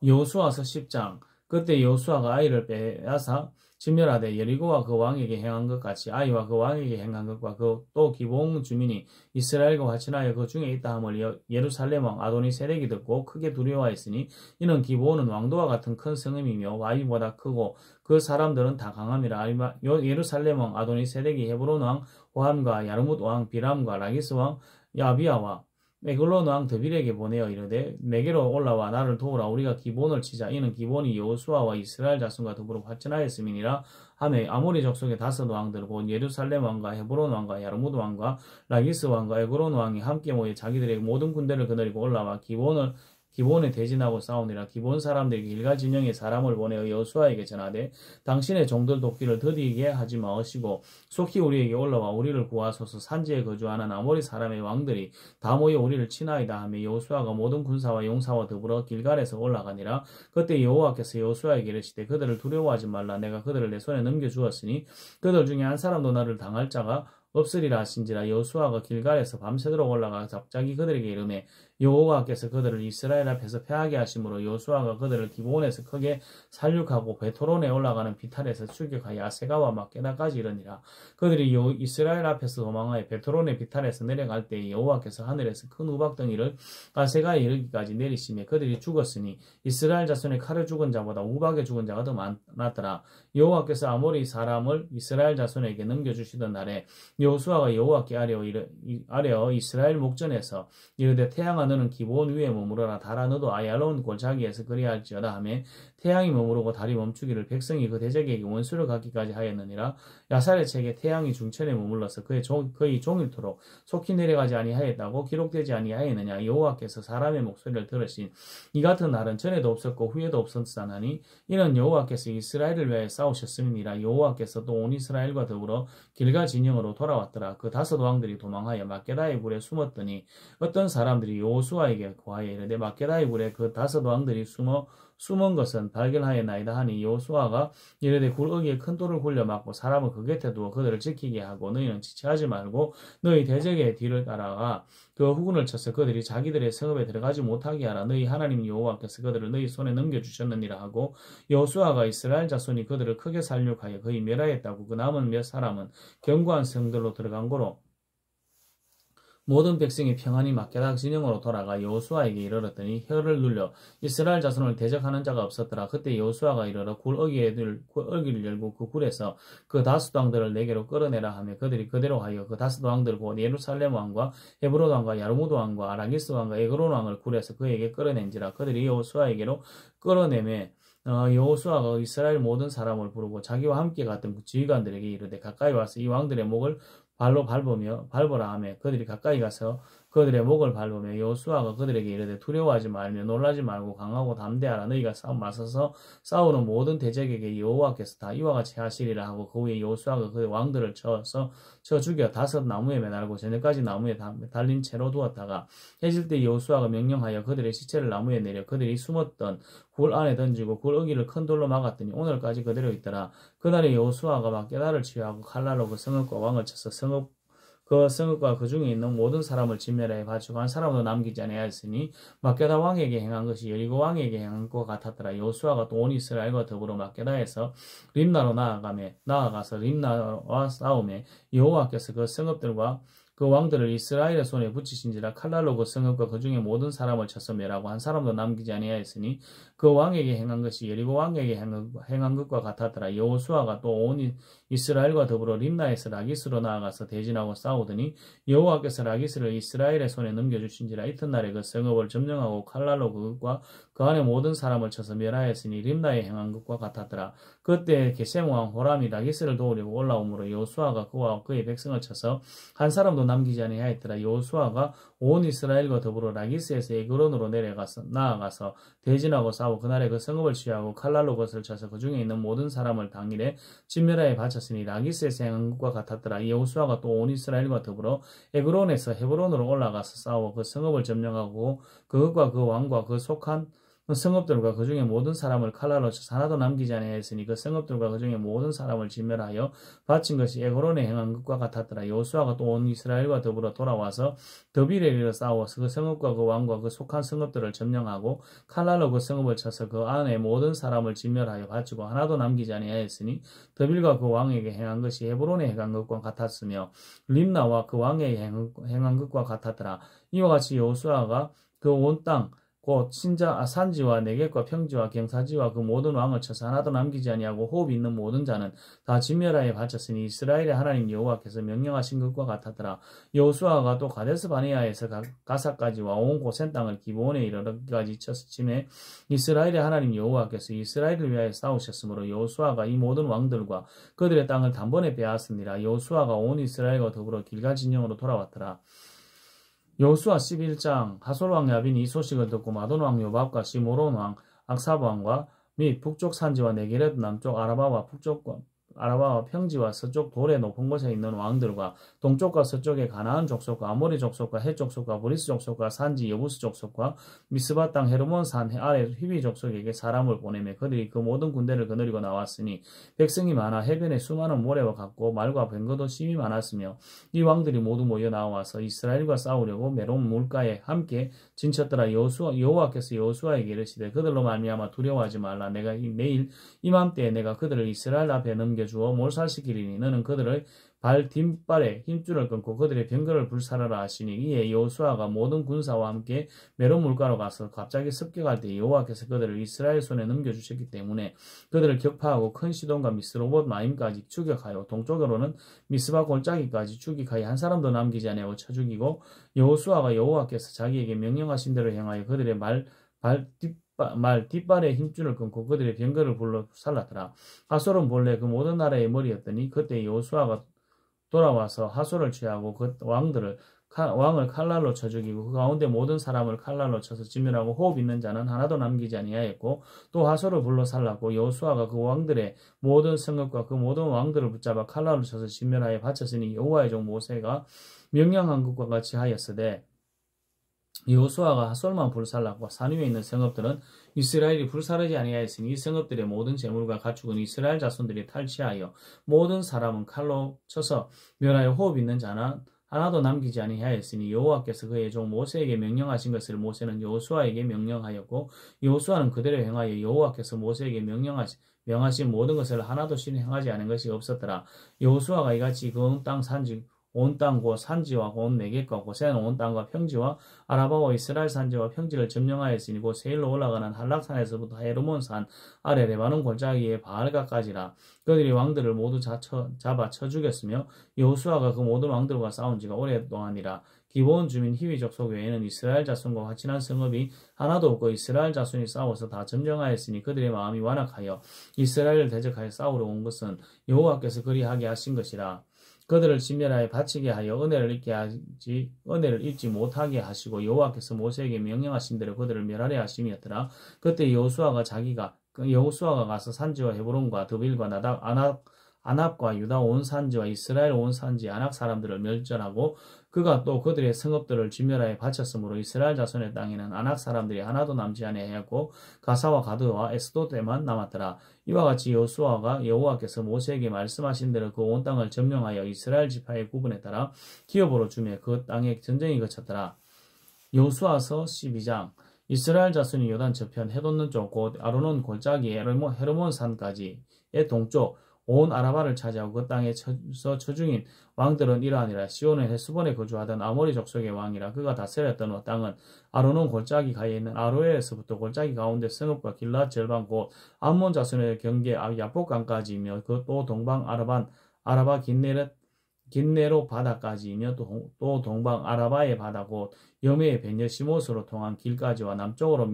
여호수아서 10장. 그때 여호수아가 아이를 빼앗아 진멸하되 여리고와 그 왕에게 행한 것 같이 아이와 그 왕에게 행한 것과 또 기브온 주민이 이스라엘과 같이 하여 그 중에 있다 함을 예루살렘 왕 아도니세덱이 듣고 크게 두려워했으니 이는 기브온은 왕도와 같은 큰 성읍이며 와이보다 크고 그 사람들은 다 강함이라. 예루살렘 왕 아도니세덱이 헤브론 왕 호함과 야르뭇 왕 비람과 라기스 왕 야비아와 에글론 왕 드빌에게 보내어 이르되 내게로 올라와 나를 도우라. 우리가 기본을 치자. 이는 기본이 여호수아와 이스라엘 자손과 더불어 확전하였음이니라 하매 아모리 족속의 다섯 왕들 곧 예루살렘 왕과 헤브론 왕과 야르무드 왕과 라기스 왕과 에그론 왕이 함께 모여 자기들의 모든 군대를 거느리고 올라와 기본에 대진하고 싸우니라. 기본 사람들이 길갈 진영에 사람을 보내어 여호수아에게 전하되 당신의 종들 돕기를 더디게 하지 마시고 속히 우리에게 올라와 우리를 구하소서. 산지에 거주하는 아모리 사람의 왕들이 다 모여 우리를 치나이다 하며 여호수아가 모든 군사와 용사와 더불어 길갈에서 올라가니라. 그때 여호와께서 여호수아에게 이르시되 그들을 두려워하지 말라. 내가 그들을 내 손에 넘겨주었으니 그들 중에 한 사람도 나를 당할 자가 없으리라 하신지라. 여호수아가 길갈에서 밤새도록 올라가 갑자기 그들에게 이르매 여호와께서 그들을 이스라엘 앞에서 패하게 하심으로 여호수아가 그들을 기브온에서 크게 살육하고 베토론에 올라가는 비탈에서 출격하여 아세가와 막게다까지 이르니라. 그들이 이스라엘 앞에서 도망하여 베토론의 비탈에서 내려갈 때에 여호와께서 하늘에서 큰 우박덩이를 아세가에 이르기까지 내리시며 그들이 죽었으니 이스라엘 자손의 칼에 죽은 자보다 우박에 죽은 자가 더 많았더라. 여호와께서 아모리 사람을 이스라엘 자손에게 넘겨주시던 날에 여호수아가 여호와께 아뢰어 이스라엘 목전에서 이르되 태양아 너는 기브온 위에 머무르라. 달아 너도 아얄론 골짜기에서 그리할지어다 하며 태양이 머무르고 달이 멈추기를 백성이 그 대적에게 원수를 갖기까지 하였느니라. 야살의 책에 태양이 중천에 머물러서 거의 종일토록 속히 내려가지 아니하였다고 기록되지 아니하였느냐. 여호와께서 사람의 목소리를 들으신 이 같은 날은 전에도 없었고 후에도 없었사나니 이는 여호와께서 이스라엘을 위하여 싸우셨음이니라. 여호와께서 또 온 이스라엘과 더불어 길갈 진영으로 돌아왔더라. 그 다섯 왕들이 도망하여 막게다의 굴에 숨었더니 어떤 사람들이 여호수아에게 고하여 이르되 막게다의 굴에 그 다섯 왕들이 숨은 것은 발견하였나이다 하니 여호수아가 이르되 굴어기에 큰 돌을 굴려 막고 사람을 그 곁에 두어 그들을 지키게 하고 너희는 지체하지 말고 너희 대적의 뒤를 따라가 그 후군을 쳐서 그들이 자기들의 성읍에 들어가지 못하게 하라. 너희 하나님 여호와께서 그들을 너희 손에 넘겨주셨느니라 하고 여호수아가 이스라엘 자손이 그들을 크게 살육하여 거의 멸하였다고 그 남은 몇 사람은 견고한 성들로 들어간 고로 모든 백성이 평안히 막게다 진영으로 돌아가 여호수아에게 이르렀더니 혀를 눌려 이스라엘 자손을 대적하는 자가 없었더라. 그때 여호수아가 이르러 굴어기를 열고 그 굴에서 그 다섯 왕들을 내게로 끌어내라 하며 그들이 그대로 하여 그 다섯 왕들 곧 예루살렘 왕과 헤브론 왕과 야르무드 왕과 아라기스 왕과 에그론 왕을 굴에서 그에게 끌어낸지라. 그들이 여호수아에게로 끌어내매 여호수아가 이스라엘 모든 사람을 부르고 자기와 함께 갔던 그 지휘관들에게 이르되 가까이 와서 이 왕들의 목을 발로 밟으라 하며 그들이 가까이 가서 그들의 목을 밟으며 여호수아가 그들에게 이르되 두려워하지 말며 놀라지 말고 강하고 담대하라. 너희가 맞서서 싸우는 모든 대적에게 여호와께서 다 이와 같이 하시리라 하고 그 후에 여호수아가 그 왕들을 쳐 죽여 다섯 나무에 매달고 저녁까지 나무에 달린 채로 두었다가 해질 때 여호수아가 명령하여 그들의 시체를 나무에 내려 그들이 숨었던 굴 안에 던지고 굴 어기를 큰 돌로 막았더니 오늘까지 그대로 있더라. 그날에 여호수아가 막게다를 취하고 칼날로 그 성읍과 왕을 쳐서 그 성읍과 그 중에 있는 모든 사람을 진멸하여 바치고 한 사람도 남기지 아니하였으니 막게다 왕에게 행한 것이 여리고 왕에게 행한 것과 같았더라. 여호수아가 또 온 이스라엘과 더불어 막게다에서 림나로 나아가서 림나와 싸우매 여호와께서 그 성읍들과 그 왕들을 이스라엘의 손에 붙이신지라. 칼날로 그 성읍과 그 중에 모든 사람을 쳐서 멸하고 한 사람도 남기지 아니하였으니 그 왕에게 행한 것이 여리고 왕에게 행한 것과 같았더라. 여호수아가 또 온 이스라엘과 더불어 림나에서 라기스로 나아가서 대진하고 싸우더니 여호와께서 라기스를 이스라엘의 손에 넘겨주신지라. 이튿날에 그 성읍을 점령하고 칼날로 그것과 그 안에 모든 사람을 쳐서 멸하였으니 림나에 행한 것과 같았더라. 그때 게셈 왕 호람이 라기스를 도우려고 올라오므로 여호수아가 그와 그의 백성을 쳐서 한 사람도 남기지 아니하였더라. 여호수아가 온 이스라엘과 더불어 라기스에서 에그론으로 나아가서 대진하고 싸워 그날에 그 성읍을 취하고 칼날로 그것을 쳐서 그 중에 있는 모든 사람을 당일에 진멸하여 바쳤으니 라기스에서 행한 것과 같았더라. 여호수아가 또 온 이스라엘과 더불어 에그론에서 헤브론으로 올라가서 싸워 그 성읍을 점령하고 그것과 그 왕과 그 속한 성읍들과 그 중에 모든 사람을 칼날로 쳐서 하나도 남기지 아니하였으니 그 성읍들과 그 중에 모든 사람을 진멸하여 바친 것이 에그론에 행한 것과 같았더라. 여호수아가 또 온 이스라엘과 더불어 돌아와서 더빌에 이르러 싸워서 그 성읍과 그 왕과 그 속한 성읍들을 점령하고 칼날로 그 성읍을 쳐서 그 안에 모든 사람을 진멸하여 바치고 하나도 남기지 아니하였으니 더빌과 그 왕에게 행한 것이 헤브론에 행한 것과 같았으며 림나와 그 왕에게 행한 것과 같았더라. 이와 같이 여호수아가 그 온 땅 곧 산지와 내겝과 평지와 경사지와 그 모든 왕을 쳐서 하나도 남기지 아니하고 호흡이 있는 모든 자는 다 진멸하여 바쳤으니 이스라엘의 하나님 여호와께서 명령하신 것과 같았더라. 여호수아가 또 가데스 바네아에서 가사까지와 온 고센 땅을 기브온에 이르기까지 쳐서 치매 이스라엘의 하나님 여호와께서 이스라엘을 위하여 싸우셨으므로 여호수아가 이 모든 왕들과 그들의 땅을 단번에 빼앗으니라. 여호수아가 온 이스라엘과 더불어 길갈 진영으로 돌아왔더라. 여호수아 11장. 하솔 왕 야빈이 이 소식을 듣고 마돈 왕 요밥과 시므론 왕 악사브 왕과 및 북쪽 산지와 네게렙 남쪽 아라바와 평지와 서쪽 돌의 높은 곳에 있는 왕들과 동쪽과 서쪽의 가나안 족속과 아모리 족속과 헷 족속과 브리스 족속과 산지 여부스 족속과 미스바 땅 헤르몬 산 아래 휘비 족속에게 사람을 보내매 그들이 그 모든 군대를 거느리고 나왔으니 백성이 많아 해변에 수많은 모래와 같고 말과 뱅거도 심이 많았으며 이 왕들이 모두 모여 나와서 이스라엘과 싸우려고 메론 물가에 함께 진쳤더라. 여호와께서 여호수아에게 이르시되 그들로 말미암아 두려워하지 말라. 내가 내일 이맘때에 내가 그들을 이스라엘 앞에 넘겨주어 몰살시키리니 너는 그들의 발 뒷발에 힘줄을 끊고 그들의 병거를 불살하라 하시니 이에 여호수아가 모든 군사와 함께 메론 물가로 가서 갑자기 습격할 때 여호와께서 그들을 이스라엘 손에 넘겨주셨기 때문에 그들을 격파하고 큰 시돈과 미스로봇 마임까지 추격하여 동쪽으로는 미스바 골짜기까지 추격하여 한 사람도 남기지 아니하고 쳐 죽이고 여호수아가 여호와께서 자기에게 명령하신 대로 행하여 그들의 말 뒷발에 힘줄을 끊고 그들의 병거를 불러 살랐더라. 하솔은 본래 그 모든 나라의 머리였더니 그때 여호수아가 돌아와서 하솔을 취하고 그 왕을 칼날로 쳐 죽이고 그 가운데 모든 사람을 칼날로 쳐서 진멸하고 호흡 있는 자는 하나도 남기지 아니하였고 또 하솔을 불러 살랐고 여호수아가 그 왕들의 모든 성읍과 그 모든 왕들을 붙잡아 칼날로 쳐서 진멸하여 바쳤으니 여호와의 종 모세가 명령한 것과 같이 하였으되 여호수아가 하솔만 불살랐고 산 위에 있는 성읍들은 이스라엘이 불사르지 아니하였으니 이 성읍들의 모든 재물과 가축은 이스라엘 자손들이 탈취하여 모든 사람은 칼로 쳐서 멸하여 호흡 있는 자는 하나도 남기지 아니하였으니 여호와께서 그의 종 모세에게 명령하신 것을 모세는 여호수아에게 명령하였고 여호수아는 그대로 행하여 여호와께서 모세에게 명하신 모든 것을 하나도 실행하지 않은 것이 없었더라. 여호수아가 이같이 그 온 땅 곧 산지와 온 네겝과 고센 온 땅과 평지와 아라바와 이스라엘 산지와 평지를 점령하였으니 곧 세일로 올라가는 한락산에서부터 헤르몬 산 아래 레바논 골짜기의 바알가까지라. 그들이 왕들을 모두 잡아 쳐 죽였으며 여호수아가 그 모든 왕들과 싸운 지가 오랫동안이라. 기브온 주민 히위 족속 외에는 이스라엘 자손과 화친한 성읍이 하나도 없고 이스라엘 자손이 싸워서 다 점령하였으니 그들의 마음이 완악하여 이스라엘을 대적하여 싸우러 온 것은 여호와께서 그리하게 하신 것이라. 그들을 진멸하여 바치게 하여 은혜를 입지 못하게 하시고 여호와께서 모세에게 명령하신 대로 그들을 멸하려 하심이었더라. 그때 여호수아가 가서 산지와 헤브론과 드빌과 아납과 유다 온 산지와 이스라엘 온 산지 아낙 사람들을 멸절하고 그가 또 그들의 성읍들을 진멸하여 바쳤으므로 이스라엘 자손의 땅에는 아낙 사람들이 하나도 남지 아니하였고 가사와 가드와 에스도데만 남았더라. 이와 같이 여호수아가 여호와께서 모세에게 말씀하신 대로 그 온 땅을 점령하여 이스라엘 지파의 구분에 따라 기업으로 주며 그 땅에 전쟁이 그쳤더라. 여호수아서 12장. 이스라엘 자손이 요단 저편 해돋는 쪽 곧 아르논 골짜기 헤르몬 산까지의 동쪽 온 아라바를 차지하고 그 땅에서 처중인 왕들은 이러하니라. 시온의 헤스본에 거주하던 아모리 족속의 왕이라. 그가 다스렸던 땅은 아르논 골짜기 가에 있는 아로엘에서부터 골짜기 가운데 성읍과 길랏 절반 곧 암몬 자손의 경계 야복강까지이며 그 또 동방 아라바 긴네로 바다까지이며 또 동방 아라바의 바다 곧 여메의 베녀 시못으로 통한 길까지와 남쪽으로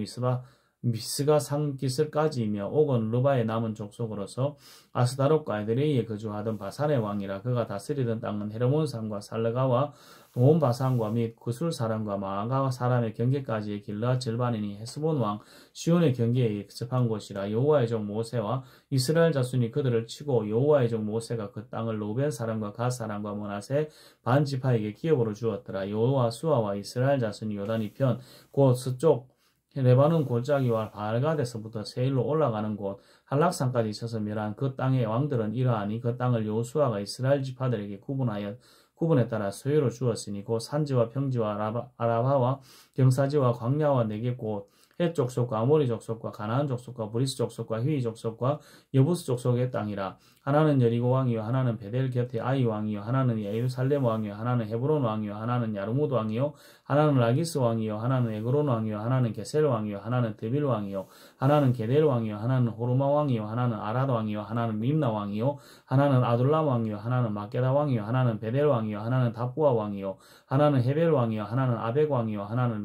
미스가 상기슬까지이며 옥은 르바의 남은 족속으로서 아스다롯과 에드레이에 거주하던 바산의 왕이라. 그가 다스리던 땅은 헤르몬 산과 살르가와 온 바산과 및 구술 사람과 마아가 사람의 경계까지의 길라 절반이니 헤스본 왕 시온의 경계에 접한 곳이라. 여호와의 종 모세와 이스라엘 자손이 그들을 치고 여호와의 종 모세가 그 땅을 로벤 사람과 갓 사람과 므낫세 반 지파에게 기업으로 주었더라. 여호수아와 이스라엘 자손이 요단 이편 곧 서쪽 레바논 골짜기와 바알갓에서부터 세일로 올라가는 곳 한락산까지 쳐서 멸한 그 땅의 왕들은 이러하니 그 땅을 여호수아가 이스라엘 지파들에게 구분에 따라 소유로 주었으니 곧 산지와 평지와 아라바와 경사지와 광야와 네겝 곧 헷 족속과 아모리 족속과 가나안 족속과 브리스 족속과 휘 족속과 여부스 족속의 땅이라. 하나는 여리고 왕이요 하나는 베델 곁에 아이 왕이요 하나는 예루살렘 왕이요 하나는 헤브론 왕이요 하나는 야르무드 왕이요 하나는 라기스 왕이요 하나는 에그론 왕이요 하나는 게셀 왕이요 하나는 드빌 왕이요 하나는 게델 왕이요 하나는 호르마 왕이요 하나는 아라드 왕이요 하나는 림나 왕이요 하나는 아둘람 왕이요 하나는 마게다 왕이요 하나는 베델 왕이요 하나는 다부아 왕이요 하나는 헤벨 왕이요 하나는 아벡 왕이요 하나는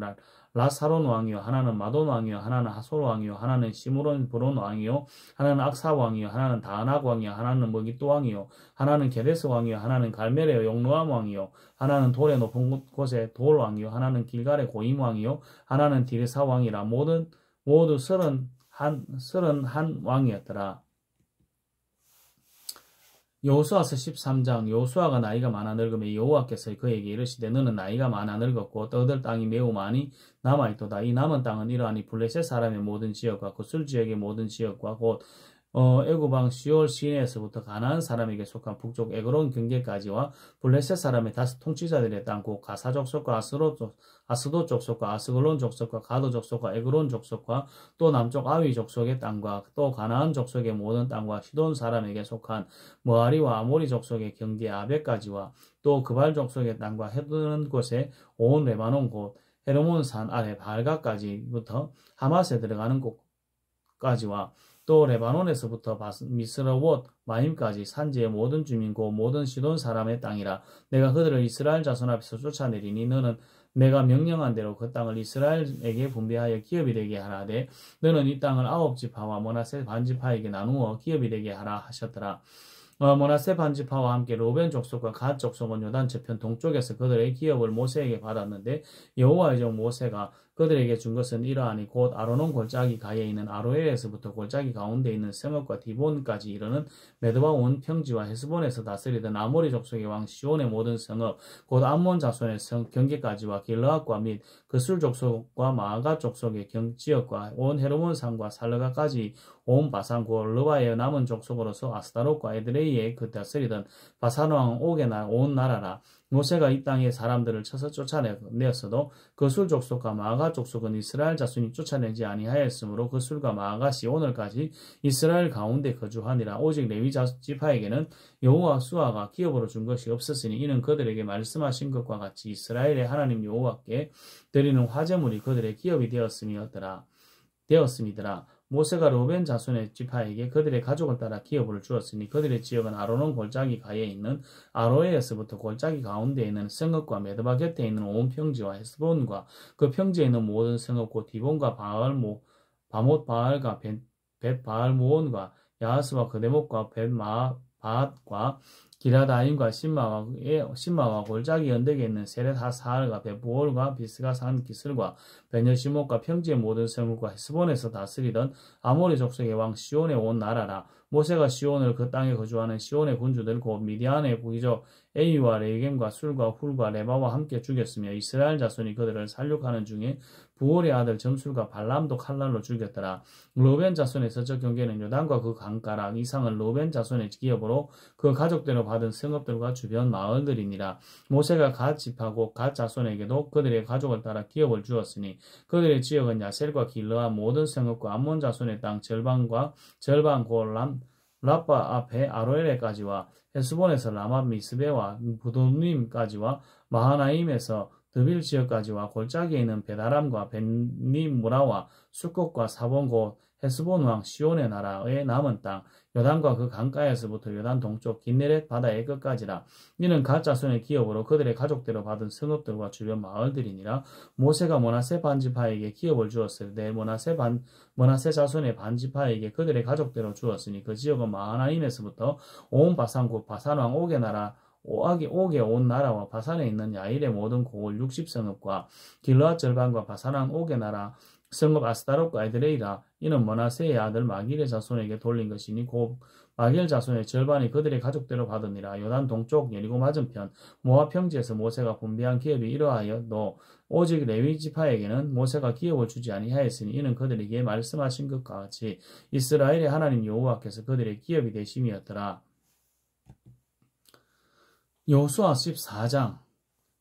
라사론 왕이요 하나는 마돈 왕이요 하나는 하솔 왕이요 하나는 시므론 브론 왕이요 하나는 악사 왕이요 하나는 다낙 왕이요 하나는 머기또 왕이요 하나는 게데스 왕이요 하나는 갈멜의 용노암 왕이요 하나는 돌의 높은 곳의 돌 왕이요 하나는 길갈의 고임 왕이요 하나는 디르사 왕이라. 모두 31 왕이었더라. 여호수아서 13장. 여호수아가 나이가 많아 늙음에 여호와께서 그에게 이르시되 너는 나이가 많아 늙었고 떠들 땅이 매우 많이 남아있도다. 이 남은 땅은 이러하니 블레셋 사람의 모든 지역과 구술 지역의 모든 지역과 곧 애굽왕 시올 시내에서부터 가나안 사람에게 속한 북쪽 에그론 경계까지와 블레셋 사람의 다섯 통치자들의 땅 곧 가사 족속과 아스도 족속과 아스글론 족속과 가도 족속과 에그론 족속과 또 남쪽 아위 족속의 땅과 또 가나안 족속의 모든 땅과 시돈 사람에게 속한 모아리와 아모리 족속의 경계 아베까지와 또 그발 족속의 땅과 해두는 곳에 온 레바논 곧 헤르몬 산 아래 발가까지부터 하맛에 들어가는 곳까지와 또 레바논에서부터 미스러봇 마임까지 산지의 모든 주민고 모든 시돈 사람의 땅이라. 내가 그들을 이스라엘 자손 앞에서 쫓아내리니 너는 내가 명령한 대로 그 땅을 이스라엘에게 분배하여 기업이 되게 하라되 너는 이 땅을 9지파와 므낫세 반지파에게 나누어 기업이 되게 하라 하셨더라. 므낫세 반지파와 함께 로벤 족속과 갓 족속은 요단 저편 동쪽에서 그들의 기업을 모세에게 받았는데 여호와의 종 모세가 그들에게 준 것은 이러하니 곧 아르논 골짜기 가에 있는 아로엘에서부터 골짜기 가운데 있는 성읍과 디본까지 이르는 메드바 온 평지와 헤스본에서 다스리던 아모리 족속의 왕 시온의 모든 성읍 곧 암몬 자손의 경계까지와 길르앗과 및 그술 족속과 마아가 족속의 지역과 온 헤르몬 산과 살르가까지 온 바산 곧 르바의 남은 족속으로서 아스타롯과 에드레이에 그 다스리던 바산 왕 옥의 온 나라라. 모세가 이 땅의 사람들을 쳐서 쫓아내었어도 그술 족속과 마아가 족속은 이스라엘 자손이 쫓아내지 아니하였으므로 그술과 마아가시 오늘까지 이스라엘 가운데 거주하니라. 오직 레위 지파에게는 여호와 수아가 기업으로 준 것이 없었으니 이는 그들에게 말씀하신 것과 같이 이스라엘의 하나님 여호와께 드리는 화제물이 그들의 기업이 되었음이더라. 모세가 로벤 자손의 지파에게 그들의 가족을 따라 기업을 주었으니 그들의 지역은 아르논 골짜기 가에 있는 아로에에서부터 골짜기 가운데 있는 성읍과 메드바 곁에 있는 온 평지와 헤스본과 그 평지에 있는 모든 성읍 곧 디본과 바못 바알과 벳 바알 모온과 야하스와 그데목과 벳 마앗과 기라다임과 신마와 골짜기 언덕에 있는 세렛 하사알과 베부올과 비스가 산 기슬과 베냐시목과 평지의 모든 성읍과 헤스본에서 다스리던 아모리 족속의 왕 시온에 온 나라라. 모세가 시온을 그 땅에 거주하는 시온의 군주들 곧 미디안의 부기족 에이와 레겜과 술과 훌과 레바와 함께 죽였으며 이스라엘 자손이 그들을 살육하는 중에 부올의 아들 점술과 발람도 칼날로 죽였더라. 로벤 자손의 서쪽 경계는 요단과 그 강가락 이상은 로벤 자손의 기업으로 그 가족대로 받은 성읍들과 주변 마을들이니라. 모세가 갓 집하고 갓 자손에게도 그들의 가족을 따라 기업을 주었으니 그들의 지역은 야셀과 길르와 모든 성읍과 암몬 자손의 땅 절반 곧 라빠 앞에 아로엘에까지와 헤스본에서 라맛 미스베와 부도님까지와 마하나임에서 드빌 지역까지와 골짜기에 있는 베다람과 벤니무라와 수꽃과 사본 곧 헤스본 왕 시온의 나라의 남은 땅 요단과 그 강가에서부터 요단 동쪽 긴네렛 바다의 끝까지라. 이는 갓 자손의 기업으로 그들의 가족대로 받은 성읍들과 주변 마을들이니라. 모세가 므낫세 반지파에게 기업을 주었을 때 므낫세 자손의 반지파에게 그들의 가족대로 주었으니 그 지역은 마하나임에서부터 온 바산 곧 바산 왕 옥의 나라 옥의 온 나라와 바산에 있는 야일의 모든 고을 60성읍과 길르앗 절반과 바산 왕 옥의 나라 성읍 아스타롯과 에드레이라. 이는 므낫세의 아들 마길의 자손에게 돌린 것이니 곧 마길 자손의 절반이 그들의 가족대로 받으니라. 요단 동쪽 여리고 맞은편 모압 평지에서 모세가 분배한 기업이 이러하여도 오직 레위 지파에게는 모세가 기업을 주지 아니하였으니 이는 그들에게 말씀하신 것과 같이 이스라엘의 하나님 여호와께서 그들의 기업이 되심이었더라. 여호수아 14장.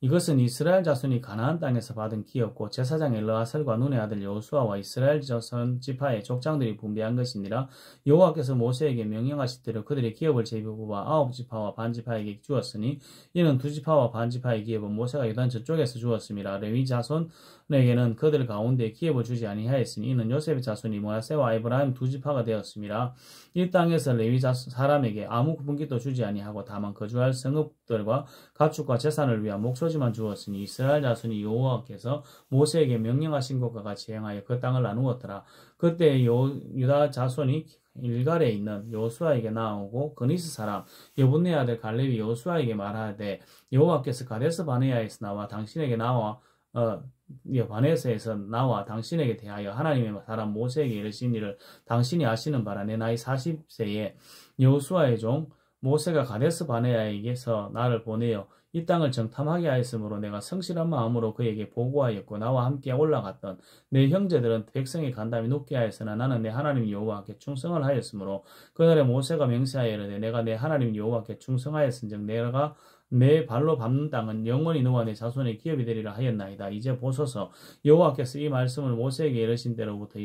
이것은 이스라엘 자손이 가나안 땅에서 받은 기업고 제사장 엘르아살과 눈의 아들 여호수아와 이스라엘 자손 지파의 족장들이 분배한 것이니라. 여호와께서 모세에게 명령하신 대로 그들의 기업을 제비뽑아 9지파와 반지파에게 주었으니 이는 2지파와 반지파의 기업은 모세가 요단 저쪽에서 주었음이라. 레위 자손에게는 그들 가운데 기업을 주지 아니하였으니 이는 요셉의 자손이 므낫세와 에브라임 2지파가 되었음이라. 이 땅에서 레위 사람에게 아무 분깃도 주지 아니하고 다만 거주할 성읍들과 가축과 재산을 위한 목소지만 주었으니 이스라엘 자손이 여호와께서 모세에게 명령하신 것과 같이 행하여 그 땅을 나누었더라. 그때 유다 자손이 일갈에 있는 여호수아에게 나오고 그니스 사람 여분네 아들 갈렙이 여호수아에게 말하되 여호와께서 가데스 바네아에서 나와 당신에게 바네스에서 나와 당신에게 대하여 하나님의 사람 모세에게 이르신 일을 당신이 아시는 바라. 내 나이 40세에 여호수아의 종 모세가 가데스 바네아에게서 나를 보내어 이 땅을 정탐하게 하였으므로 내가 성실한 마음으로 그에게 보고하였고 나와 함께 올라갔던 내 형제들은 백성의 간담이 높게 하였으나 나는 내 하나님 여호와께 충성을 하였으므로 그날에 모세가 맹세하여 이르되 내가 내 하나님 여호와께 충성하였은즉 내가 내 발로 밟는 땅은 영원히 너와 내 자손의 기업이 되리라 하였나이다. 이제 보소서 여호와께서 이 말씀을 모세에게 이르신 때로부터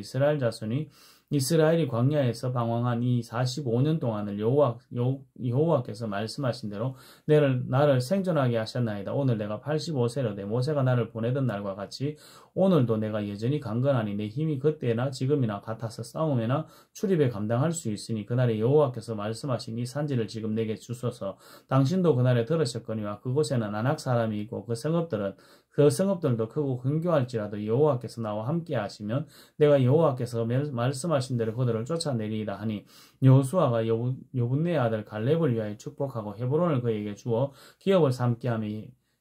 이스라엘이 광야에서 방황한 이 45년 동안을 여호와께서 말씀하신 대로 나를 생존하게 하셨나이다. 오늘 내가 85세로되 모세가 나를 보내던 날과 같이 오늘도 내가 여전히 강건하니 내 힘이 그때나 지금이나 같아서 싸움에나 출입에 감당할 수 있으니 그날에 여호와께서 말씀하신 이 산지를 지금 내게 주소서. 당신도 그날에 들으셨거니와 그곳에는 아낙 사람이 있고 그 성읍들도 크고 근교할지라도 여호와께서 나와 함께 하시면 내가 여호와께서 말씀하신 대로 그들을 쫓아내리이다 하니 여호수아가 여분네 아들 갈렙을 위하여 축복하고 헤브론을 그에게 주어 기업을 삼게 하며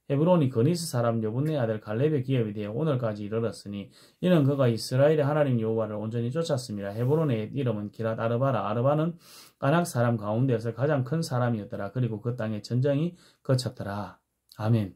헤브론이 그니스 사람 여분네 아들 갈렙의 기업이 되어 오늘까지 이르렀으니 이는 그가 이스라엘의 하나님 여호와를 온전히 쫓았습니다. 헤브론의 이름은 기랏 아르바라. 아르바는 아낙 사람 가운데서 가장 큰 사람이었더라. 그리고 그 땅에 전쟁이 거쳤더라. 아멘.